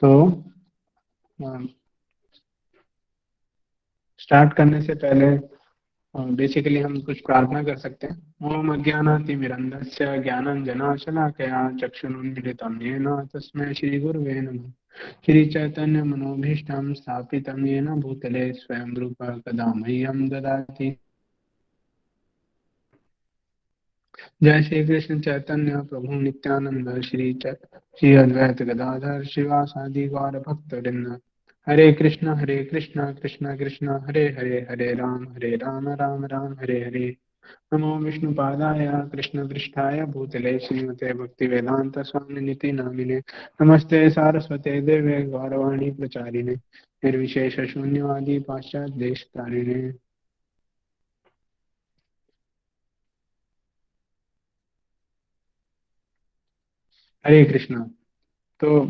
तो स्टार्ट करने से पहले बेसिकली हम कुछ प्रार्थना कर सकते हैं। ओम अज्ञानातिमिरन्धस्य ज्ञानाञ्जनशलाकया चक्षुरुन्मीलितं येन तस्मै श्रीगुरुवे नमः। श्रीचैतन्यमनोभीष्टं स्थापितं येन भूतले स्वयं रूप कदा मह्यं ददाति। जय श्री कृष्ण चैतन्य प्रभु नित्यानंद श्री अद्वैत गदाधर शिवासादि गौर भक्तवृंद। हरे कृष्ण कृष्ण कृष्ण हरे हरे, हरे राम राम राम हरे हरे। नमो विष्णुपादाय कृष्णपृष्ठाय भूतले श्रीमते भक्तिवेदांत स्वामी निति नामिने। नमस्ते सारस्वते देवे गौरवाणी प्रचारिणे निर्विशेष शून्यवादी पाश्चात्य देश तारिणे। हरे कृष्णा। तो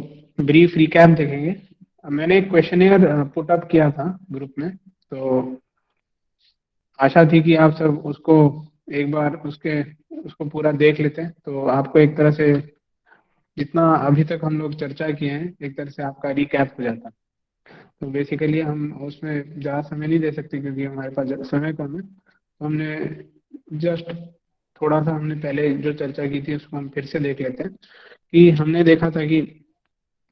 ब्रीफ रिकैप देखेंगे। मैंने एक क्वेश्चनियर पुट अप किया था ग्रुप में, तो आशा थी कि आप सब उसको एक बार उसको पूरा देख लेते हैं, तो आपको एक तरह से जितना अभी तक हम लोग चर्चा किए हैं एक तरह से आपका रिकैप हो जाता। तो बेसिकली हम उसमें ज़्यादा समय नहीं दे सकते क्योंकि हमारे पास समय कम है, तो हमने जस्ट थोड़ा सा हमने पहले जो चर्चा की थी उसको हम फिर से देख लेते हैं। कि हमने देखा था कि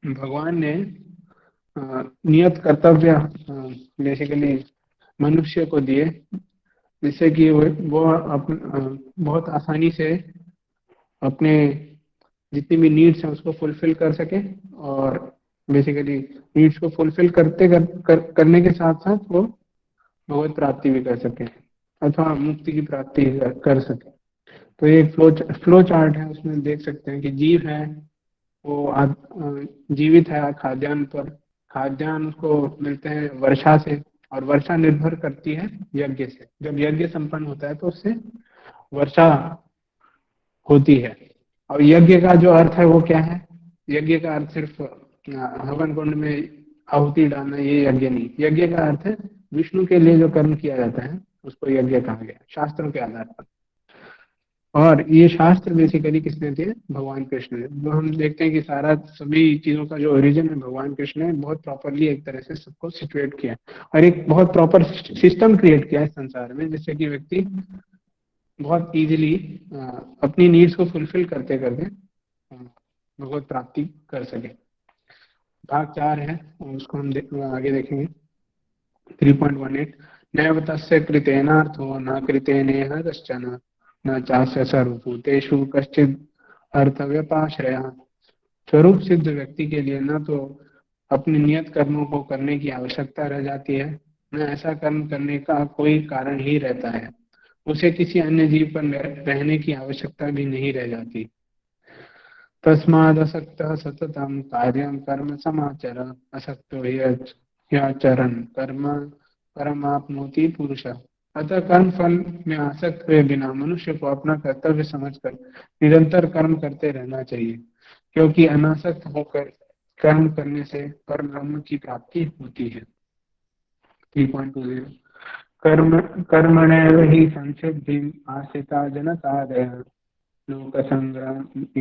भगवान ने नियत कर्तव्य बेसिकली मनुष्य को दिए, जिससे कि वो बहुत आसानी से अपने जितनी भी नीड्स हैं उसको फुलफिल कर सके, और बेसिकली नीड्स को फुलफिल करने के साथ साथ वो भगवत प्राप्ति भी कर सके अथवा मुक्ति की प्राप्ति कर सके। तो ये फ्लो चार्ट है, उसमें देख सकते हैं कि जीव है वो जीवित है खाद्यान्न पर। खाद्यान्न उसको मिलते हैं वर्षा से, और वर्षा निर्भर करती है यज्ञ से। जब यज्ञ संपन्न होता है तो उससे वर्षा होती है। और यज्ञ का जो अर्थ है वो क्या है? यज्ञ का अर्थ सिर्फ हवन कुंड में आहुति डालना, ये यज्ञ नहीं। यज्ञ का अर्थ है विष्णु के लिए जो कर्म किया जाता है उसको यज्ञ कहा गया शास्त्रों के आधार पर। और ये शास्त्र बेसिकली किसने दिए? भगवान कृष्ण ने। तो हम देखते हैं कि सारा सभी चीजों का जो ओरिजिन है भगवान कृष्ण ने बहुत प्रॉपरली एक तरह से सबको सिचुएट किया और एक बहुत प्रॉपर सिस्टम क्रिएट किया है संसार में, जिससे कि व्यक्ति बहुत इजीली अपनी नीड्स को फुलफिल करते करते भगवत प्राप्ति कर सके। भाग 4 है, उसको हम आगे देखेंगे। 3.18 नैव तस्य कृतेनार्थो न कृतेनेह कश्चन न चास्य सर्वभूतेषु कश्चिद अर्थव्यपाश्रयः। स्वरूप सिद्ध व्यक्ति के लिए न तो अपने नियत कर्मों को करने की आवश्यकता रह जाती है, न ऐसा कर्म करने का कोई कारण ही रहता है। उसे किसी अन्य जीव पर रहने की आवश्यकता भी नहीं रह जाती। तस्मादसक्तः सततं कार्यं कर्म समाचर असक्तो ह्याचरन् कर्म परमाप्नोति पुरुषः। अतः कर्म फल में आसक्त हुए बिना मनुष्य को अपना कर्तव्य समझकर निरंतर कर्म करते रहना चाहिए, क्योंकि अनासक्त होकर कर्म करने से परम ब्रह्म की प्राप्ति होती है। 3.20 कर्म कर्मणैव हि संसिद्धिम् आश्रिता जनकादयः लोकसंग्रहेवापि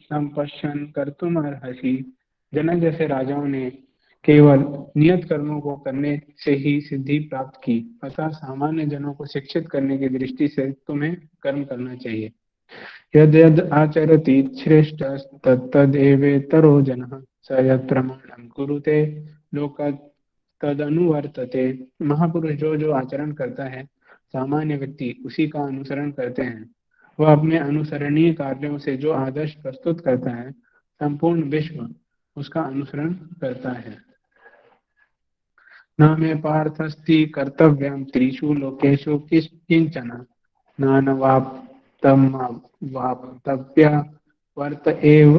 संपश्यन् कर्तुमर्हसि। जनक जैसे राजाओं ने केवल नियत कर्मों को करने से ही सिद्धि प्राप्त की, अतः सामान्य जनों को शिक्षित करने की दृष्टि से तुम्हें कर्म करना चाहिए। यद यद आचरति श्रेष्ठ तत्तदेवेतरो जनः स यत् प्रमाणं कुरुते लोक तदनुवर्तते। महापुरुष जो जो आचरण करता है सामान्य व्यक्ति उसी का अनुसरण करते हैं। वह अपने अनुसरणीय कार्यों से जो आदर्श प्रस्तुत करता है संपूर्ण विश्व उसका अनुसरण करता है। न मे पार्थस्ति कर्तव्यं त्रिषु लोकेषु किंचन नानवाप्तम वाप्तव्य वर्त एव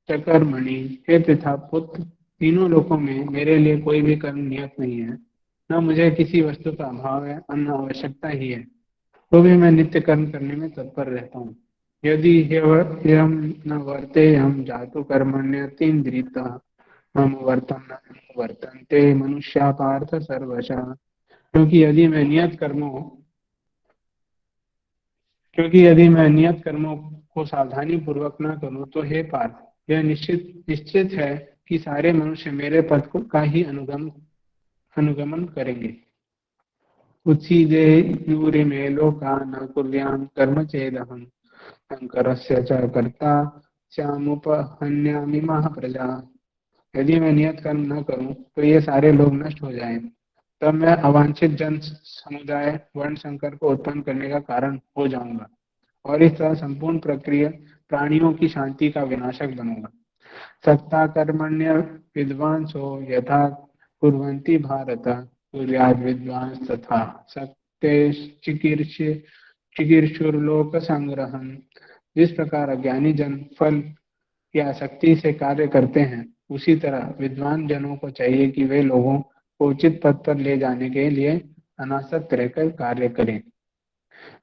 च कर्मणि। हे पृथा पुत्र, तीनों लोकों में मेरे लिए कोई भी कर्म नियत नहीं है, न मुझे किसी वस्तु का अभाव है और न आवश्यकता ही है, तो भी मैं नित्य कर्म करने में तत्पर रहता हूँ। यदि ह्यवह्यम न वर्ते हम जातु कर्मण्यतीन्द्रितः मम वर्तन वर्तन्ते मनुष्या पार्थ सर्वशः। क्योंकि यदि मैं नियत कर्मों को सावधानी पूर्वक न करूं तो हे पार्थ, यह निश्चित निश्चित है कि सारे मनुष्य मेरे पद को का ही अनुगमन करेंगे। उच्छिदे यूरे में लोका न कुर्याम कर्म चेदहम शंकरस्य च कर्ता श्यामुपहन्यामि महाप्रजा। यदि मैं नियत कर्म न करूं तो ये सारे लोग नष्ट हो जाएं। तब मैं अवांछित जन समुदाय वर्ण संकर को उत्पन्न करने का कारण हो जाऊंगा और इस तरह संपूर्ण प्रक्रिया प्राणियों की शांति का विनाशक बनूंगा। सत्ता कर्मण्य विद्वांसो यथा कुर्वन्ति भारत कुर्याद् विद्वांस तथा सत्ते चिकीर्षुर्लोक संग्रहम। जिस प्रकार अज्ञानी जन फल या शक्ति से कार्य करते हैं, उसी तरह विद्वान जनों को चाहिए कि वे लोगों को उचित पथ पर ले जाने के लिए अनासक्त रहकर कार्य करें।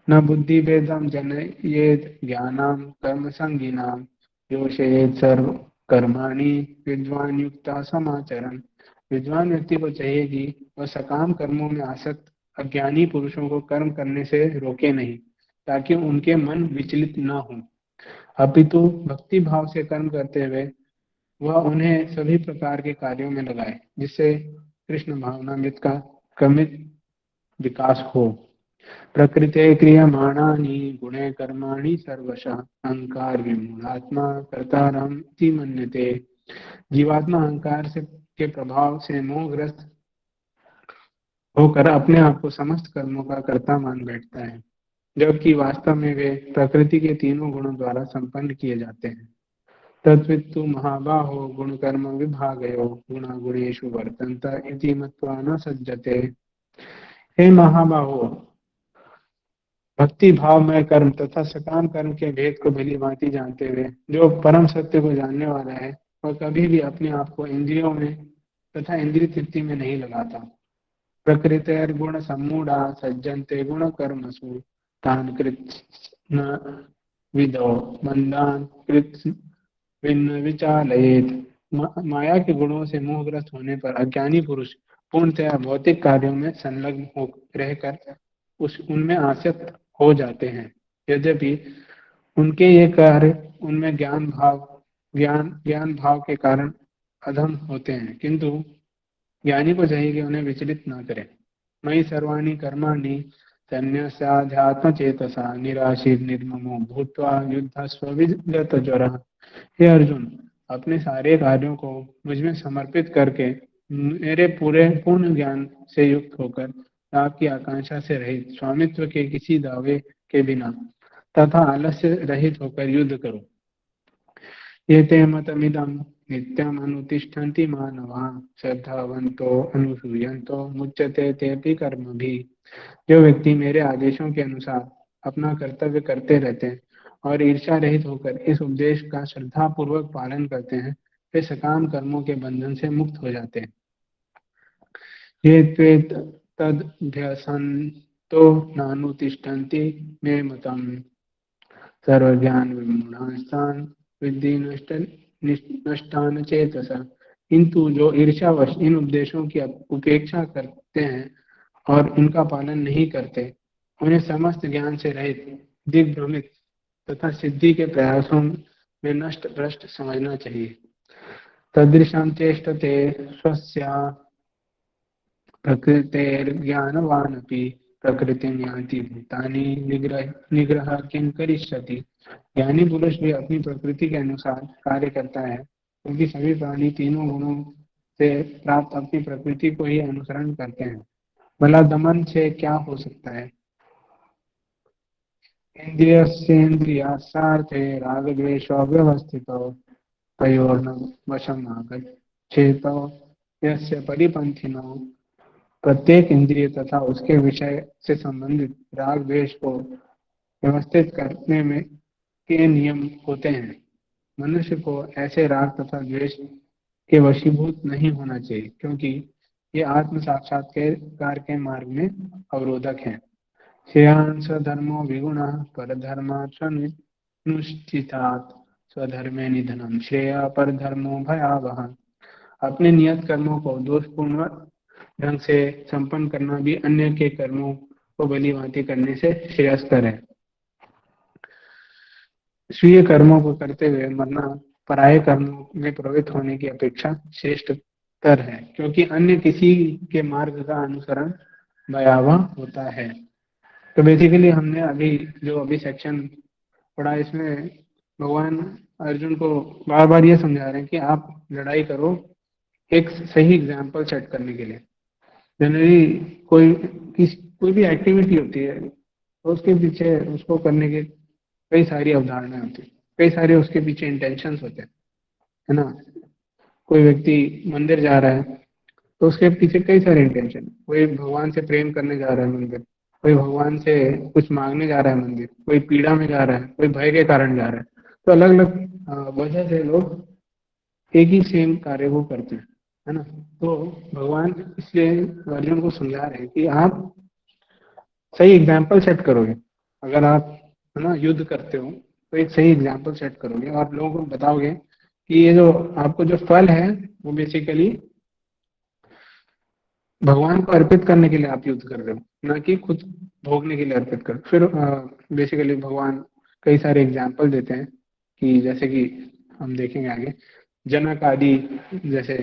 न बुद्धि भेदम जनयेद ज्ञानाम कर्म संगीनाम योषयेद सर्व कर्माणि विद्वान युक्ता समाचरण। विद्वान व्यक्ति को चाहिए कि वह सकाम कर्मों में आसक्त अज्ञानी पुरुषों को कर्म करने से रोके नहीं, ताकि उनके मन विचलित न हो, अपितु भक्ति भाव से कर्म करते हुए वह उन्हें सभी प्रकार के कार्यों में लगाए, जिससे कृष्ण भावनामृत का क्रमिक विकास हो। प्रकृते क्रियमाणानि गुणे कर्माणि सर्वशः अहंकार विमूढ़ात्मा कर्तारम् इति मन्यते। जीवात्मा अहंकार से के प्रभाव से मोहग्रस्त होकर अपने आप को समस्त कर्मों का कर्ता मान बैठता है, जबकि वास्तव में वे प्रकृति के तीनों गुणों द्वारा संपन्न किए जाते हैं। तद्वित्तु महाबाहो गुण कर्म विभागयो गुणा गुणेषु वर्तन्त इति मत्वा न सज्जते। हे महाबाहो, भक्ति भाव में कर्म तथा सकाम कर्म के भेद को भली भांति जानते हुए जो परम सत्य को जानने वाला है, वह कभी भी अपने आप को इंद्रियों में तथा इंद्रिय तृप्ति में नहीं लगाता। प्रकृतेर गुण सम्मूढ़ा सज्जन्ते गुण कर्मसु तान कृत्स्न विदो मंदान कृत्स्न विन्न विचालयेत। माया के गुणों से मोहग्रस्त होने पर अज्ञानी पुरुष पूर्णतया भौतिक कार्यों में संलग्न हो रहकर उनमें आसक्त हो जाते हैं। यद्यपि उनके ये कार्य उनमें ज्ञान भाव के कारण अधम होते हैं, किंतु ज्ञानी को चाहिए कि उन्हें विचलित न करें। मयि सर्वाणि कर्माणि सन्न्यस्याध्यात्म चेतसा निराशीर निर्ममो भूत्वा युद्धस्व विगतज्वरः। हे अर्जुन, अपने सारे कार्यों को मुझ में समर्पित करके मेरे पूर्ण ज्ञान से युक्त होकर लाभ की आकांक्षा से रहित, स्वामित्व के किसी दावे के बिना तथा आलस्य रहित होकर युद्ध करो। ये ते मतमिदं नित्यम् अनुतिष्ठन्ति मानवाः श्रद्धावन्तो अनुसूयन्तो मुच्यते तेऽपि कर्मभिः। जो व्यक्ति मेरे आदेशों के अनुसार अपना कर्तव्य करते रहते हैं और ईर्ष्या रहित होकर इस उपदेश का श्रद्धा पूर्वक पालन करते हैं, वे सकाम कर्मों के बंधन से मुक्त हो जाते हैं। ये त्वेत तदभ्यसन्तो नानुतिष्ठन्ति मे मतम् सर्वज्ञान विमूढ़ांस्तान् विद्धि नष्टान चेतसा। किंतु जो ईर्ष्यावश इन उपदेशों की उपेक्षा करते हैं और उनका पालन नहीं करते, उन्हें समस्त ज्ञान से रहित, दिग्भ्रमित तथा सिद्धि के प्रयासों में नष्ट भ्रष्ट समझना चाहिए। तदृशं चेष्टते स्वस्या प्रकृतेर्ज्ञानवानपि प्रकृतिं यान्ति भूतानि निग्रह किं करिष्यति। ज्ञानी पुरुष भी अपनी प्रकृति के अनुसार कार्य करता है, क्योंकि सभी प्राणी तीनों गुणों से प्राप्त अपनी प्रकृति को ही अनुसरण करते हैं। भला दमन से क्या हो सकता है? इन्द्रियस्येन्द्रियार्थार्थे रागद्वेषौ व्यवस्थितौ तयोर्न वशम् आगच्छेतो यस्य परिपन्थिनौ। प्रत्येक इंद्रिय तथा उसके विषय से संबंधित राग द्वेष को व्यवस्थित करने में के नियम होते हैं। मनुष्य को ऐसे राग तथा द्वेष के वशीभूत नहीं होना चाहिए, क्योंकि ये आत्म साक्षात्कार के मार्ग में अवरोधक हैं। श्रेयान् स्वधर्मो विगुणः परधर्मार्थानुष्ठितात् स्वधर्मे निधनम् श्रेयः परधर्मो भयावहः। अपने नियत कर्मों को दोषपूर्ण ढंग से संपन्न करना भी अन्य के कर्मों को भली भांति करने से श्रेयस्कर है। स्वीय कर्मों को करते हुए मरना पराये कर्मों में प्रवृत्त होने की अपेक्षा श्रेष्ठतर है, क्योंकि अन्य किसी के मार्ग का अनुसरण भयावह होता है। तो बेसिकली हमने अभी सेक्शन पढ़ा, इसमें भगवान अर्जुन को बार बार ये समझा रहे हैं कि आप लड़ाई करो एक सही एग्जाम्पल सेट करने के लिए। जनरली कोई भी एक्टिविटी होती है तो उसके पीछे उसको करने के कई सारी अवधारणाएं होती है, कई सारे उसके पीछे इंटेंशंस होते हैं, है ना। कोई व्यक्ति मंदिर जा रहा है तो उसके पीछे कई सारे इंटेंशन, कोई भगवान से प्रेम करने जा रहा है मंदिर, कोई भगवान से कुछ मांगने जा रहा है मंदिर, कोई पीड़ा में जा रहा है, कोई भय के कारण जा रहा है। तो अलग अलग वजह से लोग एक ही सेम कार्य को करते हैं, है ना। तो भगवान इसलिए अर्जुन को समझा रहे हैं कि आप सही एग्जाम्पल सेट करोगे, अगर आप, है ना, युद्ध करते हो तो एक सही एग्जाम्पल सेट करोगे और लोगों को बताओगे कि ये जो आपको जो फल है वो बेसिकली भगवान को अर्पित करने के लिए आप युद्ध कर रहे हो, ना कि खुद भोगने के लिए अर्पित कर। फिर बेसिकली भगवान कई सारे एग्जाम्पल देते हैं कि जैसे कि हम देखेंगे आगे, जनक आदि जैसे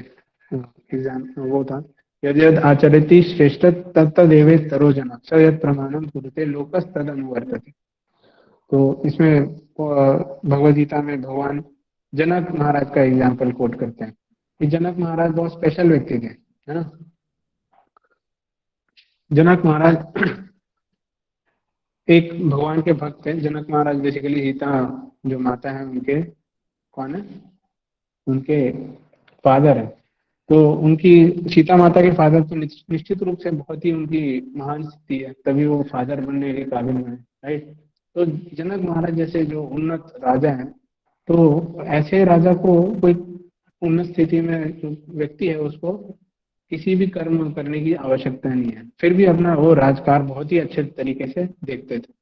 एग्जाम वो था, यद यद आचरति श्रेष्ठ तत्तदेवे तरो जन स यद प्रमाणम कुरुते लोकस तद अनुवर्तते। तो इसमें भगवद गीता में भगवान जनक महाराज का एग्जाम्पल कोट करते हैं कि जनक महाराज बहुत स्पेशल व्यक्ति थे, है ना। जनक महाराज एक भगवान के भक्त थे। जनक महाराज बेसिकली सीता जो माता है उनके कौन है, उनके फादर है। तो उनकी सीता माता के फादर तो निश्चित रूप से बहुत ही उनकी महान स्थिति है, तभी वो फादर बनने के काबिल बने, राइट। तो जनक महाराज जैसे जो उन्नत राजा हैं, तो ऐसे राजा को कोई उन्नत स्थिति में जो व्यक्ति है उसको किसी भी कर्म करने की आवश्यकता नहीं है, फिर भी अपना वो राजकार बहुत ही अच्छे तरीके से देखते थे।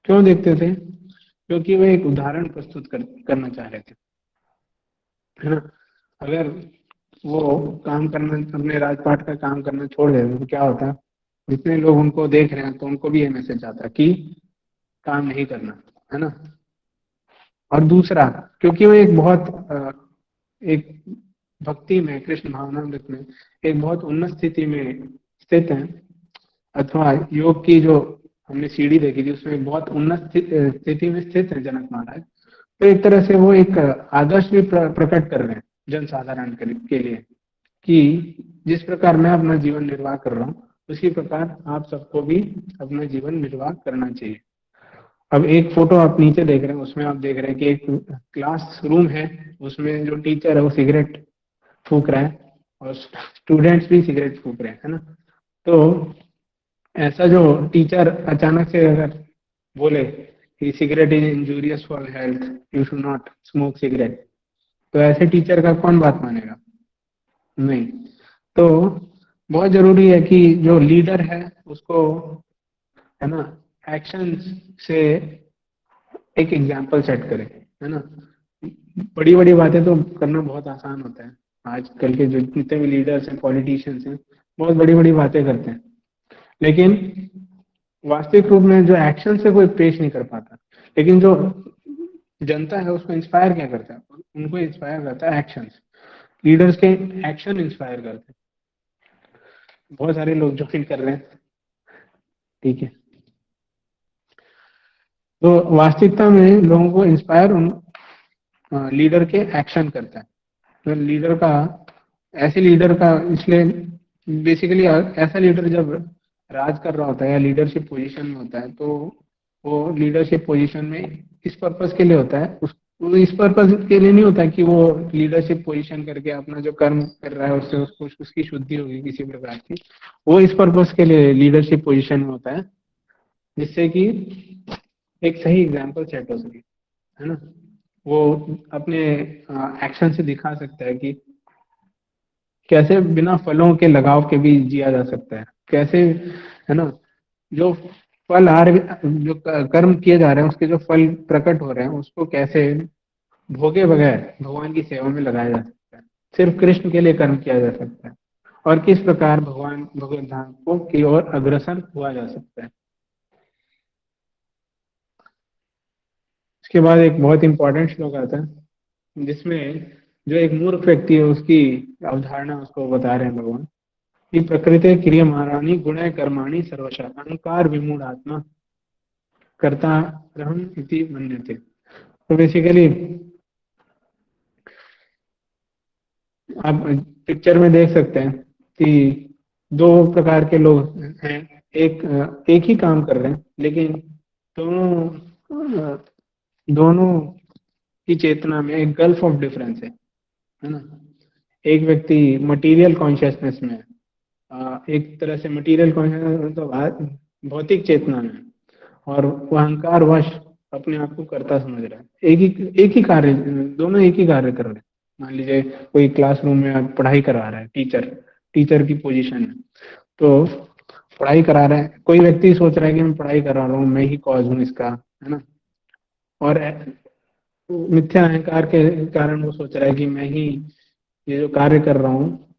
क्यों देखते थे? क्योंकि वो एक उदाहरण प्रस्तुत करना चाह रहे थे, है ना। अगर वो काम करना, अपने राजपाट का काम करना छोड़ देते तो क्या होता, जितने लोग उनको देख रहे हैं तो उनको भी ये मैसेज आता कि काम नहीं करना, है ना। और दूसरा, क्योंकि वो एक बहुत एक भक्ति में, कृष्ण भावनामृत में एक बहुत उन्नत स्थिति में स्थित है, अथवा योग की जो हमने सीढ़ी देखी थी उसमें बहुत उन्नत स्थिति में स्थित है जनक महाराज। तो एक तरह से वो एक आदर्श भी प्रकट कर रहे हैं जन साधारण के लिए कि जिस प्रकार मैं अपना जीवन निर्वाह कर रहा हूँ उसी प्रकार आप सबको भी अपना जीवन निर्वाह करना चाहिए। अब एक फोटो आप नीचे देख रहे हैं, उसमें आप देख रहे हैं कि एक क्लास रूम है, उसमें जो टीचर है वो सिगरेट फूक रहा है और स्टूडेंट्स भी सिगरेट फूक रहे हैं, है ना। तो ऐसा जो टीचर अचानक से अगर बोले कि cigarette is injurious for health, you should not smoke cigarette, तो ऐसे टीचर का कौन बात मानेगा? नहीं। तो बहुत जरूरी है कि जो लीडर है उसको, है ना, एक्शन से एक एग्जाम्पल सेट करे, है ना। बड़ी बड़ी बातें तो करना बहुत आसान होता है, आजकल के जो जितने भी लीडर्स हैं, पॉलिटिशियंस हैं, बहुत बड़ी बड़ी बातें करते हैं, लेकिन वास्तविक रूप में जो एक्शन से कोई पेश नहीं कर पाता। लेकिन जो जनता है उसको इंस्पायर क्या करता है? उनको इंस्पायर करता है एक्शन। लीडर्स के एक्शन इंस्पायर करते हैं। बहुत सारे लोग ज्वाइन कर रहे हैं, ठीक है। तो वास्तविकता में लोगों को इंस्पायर उन लीडर के एक्शन करता है। तो लीडर का, ऐसे लीडर का, इसलिए बेसिकली ऐसा लीडर जब राज कर रहा होता है या लीडरशिप पोजीशन में होता है तो वो लीडरशिप पोजीशन में इस पर्पस के लिए होता है, वो इस पर्पस के लिए नहीं होता कि वो लीडरशिप पोजीशन करके अपना जो कर्म कर रहा है उससे उसको उसकी शुद्धि होगी किसी प्रकार की। वो इस पर्पस के लिए लीडरशिप पोजीशन में होता है जिससे कि एक सही एग्जाम्पल सेट हो सके, है ना। वो अपने एक्शन से दिखा सकता है कि कैसे बिना फलों के लगाव के भी जिया जा सकता है, कैसे, है ना, जो फल आ रहे, जो कर्म किए जा रहे हैं उसके जो फल प्रकट हो रहे हैं उसको कैसे भोगे बगैर भगवान की सेवा में लगाया जा सकता है, सिर्फ कृष्ण के लिए कर्म किया जा सकता है, और किस प्रकार भगवान भगवत धाम को की ओर अग्रसर हुआ जा सकता है। इसके बाद एक बहुत इंपॉर्टेंट श्लोक आता है, जिसमें जो एक मूर्ख व्यक्ति है उसकी अवधारणा उसको बता रहे हैं भगवान कि प्रकृति क्रियमाणानि गुणः कर्माणि सर्वशः अहंकार विमूढ़ आत्मा कर्ता रहम इति मन्यते। तो बेसिकली आप पिक्चर में देख सकते हैं कि दो प्रकार के लोग हैं। एक ही काम कर रहे हैं लेकिन दोनों दोनों की चेतना में एक गल्फ ऑफ डिफरेंस है ना। एक व्यक्ति मटेरियल कॉन्शियसनेस में है, एक तरह से मटेरियल कॉन्शियसनेस तो भौतिक चेतना में है, और वो अहंकार वश अपने आप को कर्ता समझ रहा है। एक ही कार्य, दोनों एक ही कार्य कर रहे हैं। मान लीजिए कोई क्लासरूम में आप पढ़ाई करा रहा है, टीचर टीचर की पोजीशन है, तो पढ़ाई करा रहा है, कोई व्यक्ति सोच रहा है कि मैं पढ़ाई करा रहा हूँ, मैं ही कॉज हूँ इसका, है ना। और मिथ्या अहंकार के कारण वो सोच रहा है कि मैं ही ये जो कार्य कर रहा हूँ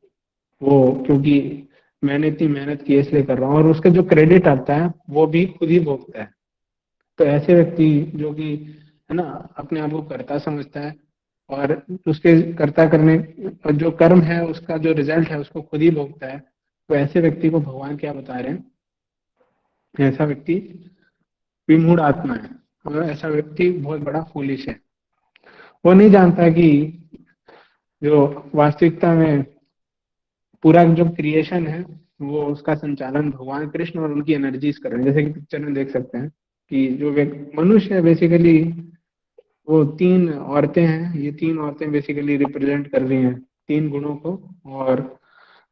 वो, क्योंकि मैंने इतनी मेहनत की है इसलिए कर रहा हूँ, और उसका जो क्रेडिट आता है वो भी खुद ही भोगता है। तो ऐसे व्यक्ति जो कि, है ना, अपने आप को कर्ता समझता है और उसके कर्ता करने और जो कर्म है उसका जो रिजल्ट है उसको खुद ही भोगता है, तो ऐसे व्यक्ति को भगवान क्या बता रहे हैं, ऐसा व्यक्ति विमूढ़ आत्मा है, और ऐसा व्यक्ति बहुत बड़ा फूलिश है। वो नहीं जानता कि जो वास्तविकता में पूरा जो क्रिएशन है वो उसका संचालन भगवान कृष्ण और उनकी एनर्जीज कर रहे हैं। जैसे कि पिक्चर में देख सकते हैं कि जो मनुष्य है बेसिकली वो तीन औरतें हैं, ये तीन औरतें बेसिकली रिप्रेजेंट कर रही हैं तीन गुणों को। और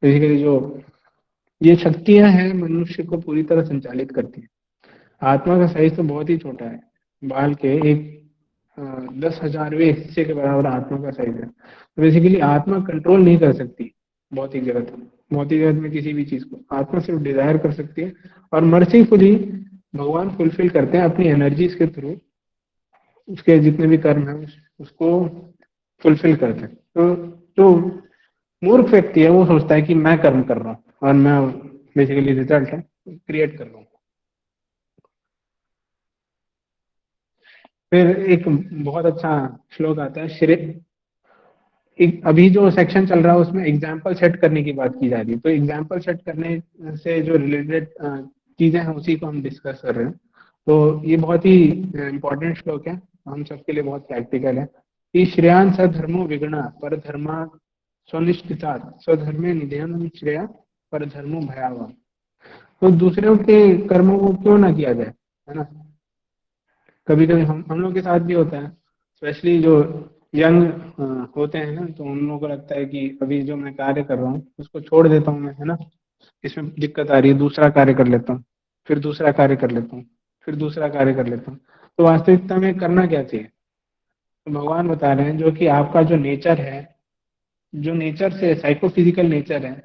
बेसिकली जो ये शक्तियां हैं मनुष्य को पूरी तरह संचालित करती हैं। आत्मा का साइज तो बहुत ही छोटा है, बाल के एक 10,000वें हिस्से के बराबर आत्मा का साइज है। तो बेसिकली आत्मा कंट्रोल नहीं कर सकती भौतिक जगत में, भौतिक जगत में किसी भी चीज को आत्मा सिर्फ डिजायर कर सकती है, और मर्सीफुली भगवान फुलफिल करते हैं अपनी एनर्जीज के थ्रू, उसके जितने भी कर्म है उसको फुलफिल करते हैं। तो जो मूर्ख व्यक्ति है वो सोचता है कि मैं कर्म कर रहा हूँ और मैं बेसिकली रिजल्ट है क्रिएट कर रहा हूँ। फिर एक बहुत अच्छा श्लोक आता है श्री, अभी जो सेक्शन चल रहा है उसमें एग्जाम्पल सेट करने की बात की जा रही है, तो एग्जाम्पल सेट करने से जो रिलेटेड चीजें हैं उसी को हम डिस्कस कर रहे हैं। तो ये बहुत ही इंपॉर्टेंट श्लोक है, हम सबके लिए बहुत प्रैक्टिकल है कि श्रेयान सधर्मो विगुणा पर धर्मा स्वनिष्ठिता स्वधर्मे निधन श्रेया पर धर्मो भयावह। तो दूसरों के कर्मों को क्यों ना किया जाए, है ना। कभी कभी हम लोग के साथ भी होता है, स्पेशली जो यंग होते हैं ना, तो उन लोगों को लगता है कि अभी जो मैं कार्य कर रहा हूँ उसको छोड़ देता हूँ मैं, है ना, इसमें दिक्कत आ रही है, दूसरा कार्य कर लेता हूँ, फिर दूसरा कार्य कर लेता हूँ, फिर दूसरा कार्य कर लेता हूँ। तो वास्तविकता में करना क्या चाहिए, तो भगवान बता रहे हैं जो कि आपका जो नेचर है, जो नेचर से साइकोफिजिकल नेचर है,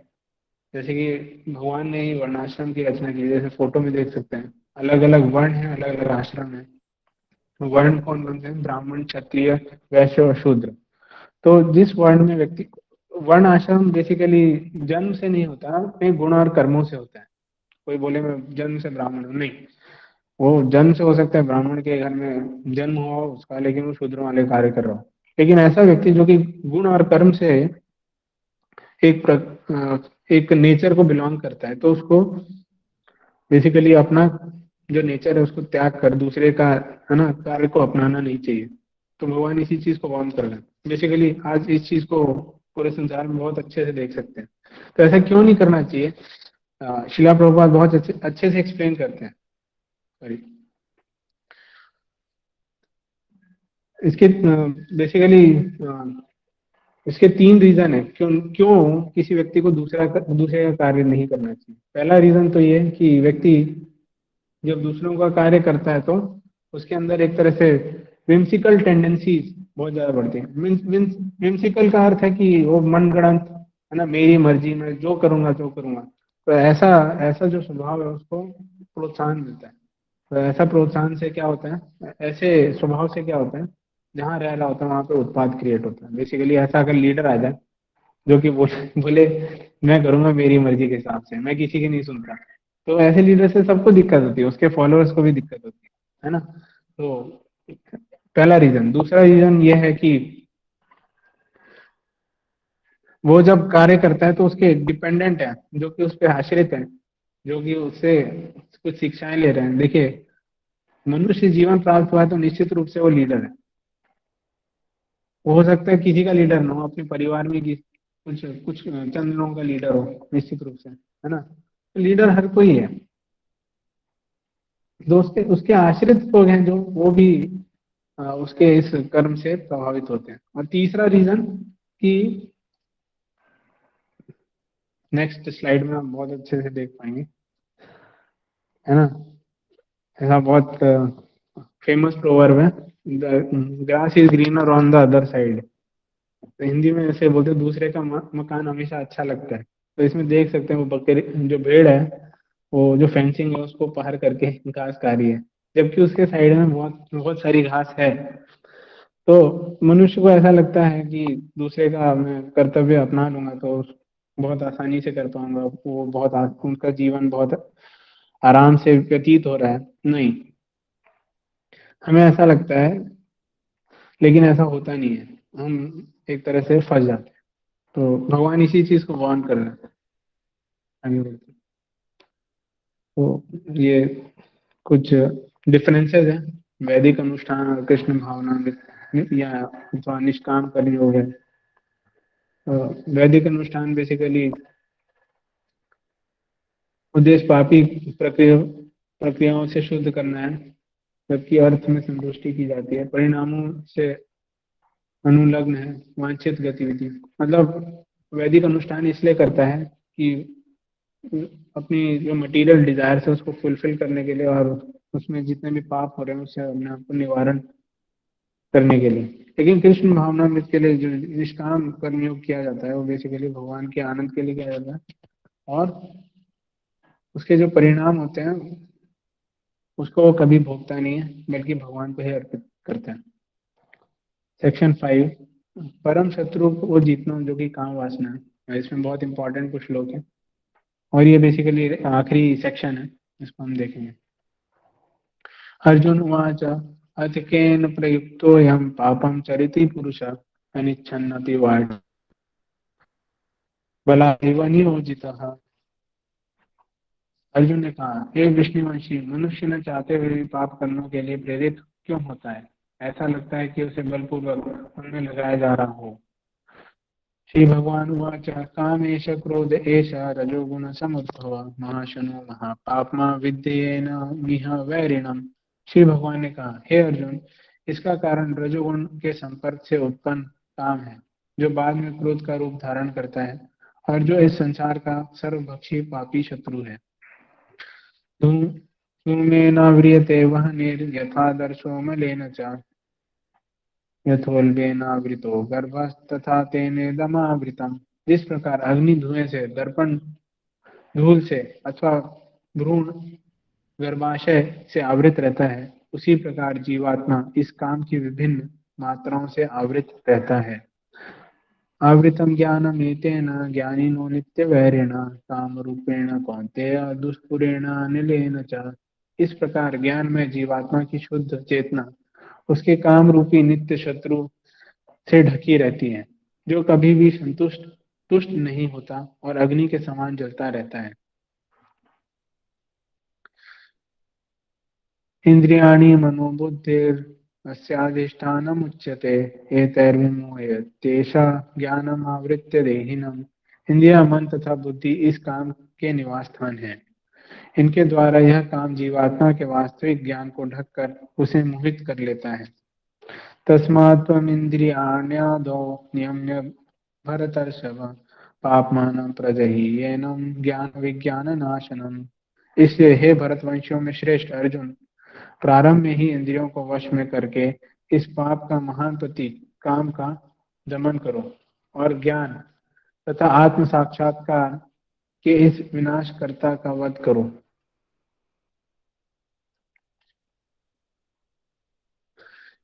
जैसे कि भगवान ने ही वर्णाश्रम की रचना की, जैसे फोटो में देख सकते हैं अलग अलग वर्ण है, अलग अलग आश्रम है। वर्ण कौन कौन से हैं, ब्राह्मण क्षत्रिय वैश्य और शूद्र। तो जिस वर्ण में व्यक्ति, वर्ण आश्रम बेसिकली जन्म से नहीं होता, अपने गुण और कर्मों से होता है। कोई बोले मैं जन्म से ब्राह्मण हूँ, नहीं, वो जन्म से हो सकता है ब्राह्मण के घर में जन्म हुआ हो उसका, लेकिन वो शूद्र वाले कार्य कर रहा हो। लेकिन ऐसा व्यक्ति जो कि गुण और कर्म से एक एक नेचर को बिलोंग करता है, तो उसको बेसिकली अपना जो नेचर है उसको त्याग कर दूसरे का, है ना, कार्य को अपनाना नहीं चाहिए। तो भगवान इसी चीज को वार्न कर रहे हैं बेसिकली। आज इस चीज को पूरे संसार में बहुत अच्छे से देख सकते हैं। तो ऐसा क्यों नहीं करना चाहिए, शिला प्रभुपाद बहुत अच्छे अच्छे से एक्सप्लेन करते हैं। सॉरी, इसके बेसिकली इसके तीन रीजन है क्यों क्यों किसी व्यक्ति को दूसरे का कार्य नहीं करना चाहिए। पहला रीजन तो ये है कि व्यक्ति जब दूसरों का कार्य करता है तो उसके अंदर एक तरह से विम्सिकल टेंडेंसीज बहुत ज्यादा बढ़ती है। विम्सिकल का अर्थ है कि वो मनगढ़ंत, है ना, मेरी मर्जी, मैं जो करूंगा जो करूंगा। तो ऐसा ऐसा जो स्वभाव है उसको प्रोत्साहन मिलता है। तो ऐसा प्रोत्साहन से क्या होता है, ऐसे स्वभाव से क्या होता है, जहाँ रह रहा होता है वहां पे उत्पाद क्रिएट होता है। बेसिकली ऐसा अगर लीडर आ जाए जो कि बोले मैं करूंगा मेरी मर्जी के हिसाब से, मैं किसी की नहीं सुनता, तो ऐसे लीडर से सबको दिक्कत होती है, उसके फॉलोअर्स को भी दिक्कत होती है ना। तो पहला रीजन। दूसरा रीजन ये है कि वो जब कार्य करता है तो उसके डिपेंडेंट है, जो कि उस पर आश्रित है, जो कि उससे कुछ शिक्षाएं ले रहे हैं। देखिए, मनुष्य जीवन प्राप्त हुआ है तो निश्चित रूप से वो लीडर है। वो हो सकता है किसी का लीडर ना हो, अपने परिवार में कुछ कुछ चंद लोगों का लीडर हो, निश्चित रूप से, है ना। तो लीडर हर कोई है। जो उसके उसके आश्रित लोग हैं, जो वो भी उसके इस कर्म से प्रभावित होते हैं। और तीसरा रीजन कि नेक्स्ट स्लाइड में हम बहुत अच्छे से देख पाएंगे, है ना। ऐसा बहुत फेमस प्रोवर्ब है, the grass is greener on the other side. तो हिंदी में ऐसे बोलते हैं, दूसरे का मकान हमेशा अच्छा लगता है। तो इसमें देख सकते हैं वो बकरी, जो भेड़ है, वो जो फेंसिंग है उसको पार करके घास खा रही है, जबकि उसके साइड में बहुत बहुत सारी घास है। तो मनुष्य को ऐसा लगता है कि दूसरे का मैं कर्तव्य अपना लूंगा तो बहुत आसानी से कर पाऊंगा, वो उनका जीवन बहुत आराम से व्यतीत हो रहा है। नहीं, हमें ऐसा लगता है, लेकिन ऐसा होता नहीं है। हम एक तरह से फंस जाते हैं। तो भगवान इसी चीज को वार्न कर रहे हैं। आगे बढ़ते हैं। तो ये कुछ डिफरेंसेस हैं वैदिक अनुष्ठान और कृष्ण भावना में, या अथवा निष्काम कर्मयोग है। वैदिक अनुष्ठान बेसिकली उद्देश्य पापी प्रक्रियाओं से शुद्ध करना है, जबकि अर्थ में संतुष्टि की जाती है। परिणामों से अनुलग्न है वांछित गतिविधि। मतलब वैदिक अनुष्ठान इसलिए करता है कि अपनी जो मटेरियल डिजायर है उसको फुलफिल करने के लिए, और उसमें जितने भी पाप हो रहे हैं उससे अपने आप को निवारण करने के लिए। लेकिन कृष्ण भावनामृत के लिए जो निष्काम कर्मयोग किया जाता है वो बेसिकली भगवान के आनंद के लिए किया जाता है, और उसके जो परिणाम होते हैं उसको वो कभी भोगता नहीं है, बल्कि भगवान को ही अर्पित करता है। सेक्शन 5, परम शत्रु को जीतना, जो कि काम वासना है। इसमें बहुत इंपॉर्टेंट कुछ लोग हैं, और ये बेसिकली आखिरी सेक्शन है, इसको हम देखेंगे। अर्जुन उवाच अथ केन प्रयुक्तोऽयं पापं चरिति पुरुषः अनिच्छन्नति वाट बलादेव नियोजितः। अर्जुन ने कहा, हे विष्णुवंशी, मनुष्य न चाहते हुए भी पाप कर्मों के लिए प्रेरित क्यों होता है? ऐसा लगता है कि उसे बलपूर्वक उनमें लगाया जा रहा हो। श्री भगवान उवाच काम एष क्रोध एष रजोगुण समुद्भव महाशनो महापाप्मा विद्येन मिह वैरिणम। श्री भगवान ने कहा, हे अर्जुन, इसका कारण रजोगुण के संपर्क से उत्पन्न काम है, जो बाद में क्रोध का रूप धारण करता है, और जो इस संसार का सर्वभक्षी पापी शत्रु है। धूमेनाव्रियते वह्निर्यथादर्शो मलेन च यथोल्बेनावृतो गर्भस्तथा तेनेदमावृतम्। जिस प्रकार अग्नि धुएं से, दर्पण धूल से, अथवा भ्रूण गर्भाशय से आवृत रहता है, उसी प्रकार जीवात्मा इस काम की विभिन्न मात्राओं से आवृत रहता है। आवृतम ज्ञानमेतेन ज्ञानिनो नित्यवैरिण कामरूपेण कौन्तेय दुष्पुरेण अनिलेन च। इस प्रकार ज्ञान में जीवात्मा की शुद्ध चेतना उसके काम रूपी नित्य शत्रु से ढकी रहती है, जो कभी भी तुष्ट नहीं होता और अग्नि के समान जलता रहता है। इंद्रियाणि मनोबुद्धिरस्याधिष्ठानमुच्यते एतैर्विमूढैर्तेषा ज्ञानमावृत्य देहिनम्। इंद्रिया, मन तथा बुद्धि इस काम के निवास स्थान है। इनके द्वारा यह काम जीवात्मा के वास्तविक ज्ञान को ढककर उसे मोहित कर लेता है। तस्मात् त्वमिन्द्रियाण्यादौ नियम्य भरतर्षभ पाप्मानं प्रजह्येनं ज्ञान विज्ञान नाशनम। इसलिए हे भरतवंशियों में श्रेष्ठ अर्जुन, प्रारंभ में ही इंद्रियों को वश में करके इस पाप का महान प्रतीक काम का दमन करो, और ज्ञान तथा आत्म साक्षात्कार के इस विनाशकर्ता का वध करो।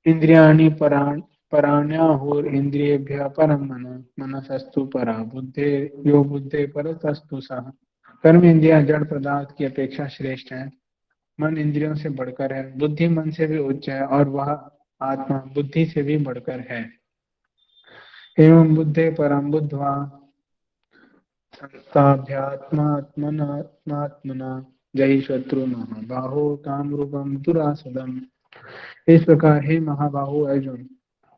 इंद्रियाणि पराण्याहुरिन्द्रियेभ्यः परं मन मनसस्तु परा बुद्धे यो बुद्धे परतस्तु सः। कर्म इंद्रिया जड़ पदार्थ की अपेक्षा श्रेष्ठ है, मन इंद्रियों से बढ़कर है, बुद्धि मन से भी उच्च है, और वह आत्मा बुद्धि से भी बढ़कर है। एवं बुद्धे परम बुद्ध्वा संस्थाभ्यात्मात्मनात्मना जय शत्रु महाबाहो काम रूपम दुरासदम। इस प्रकार हे महाबाहु अर्जुन,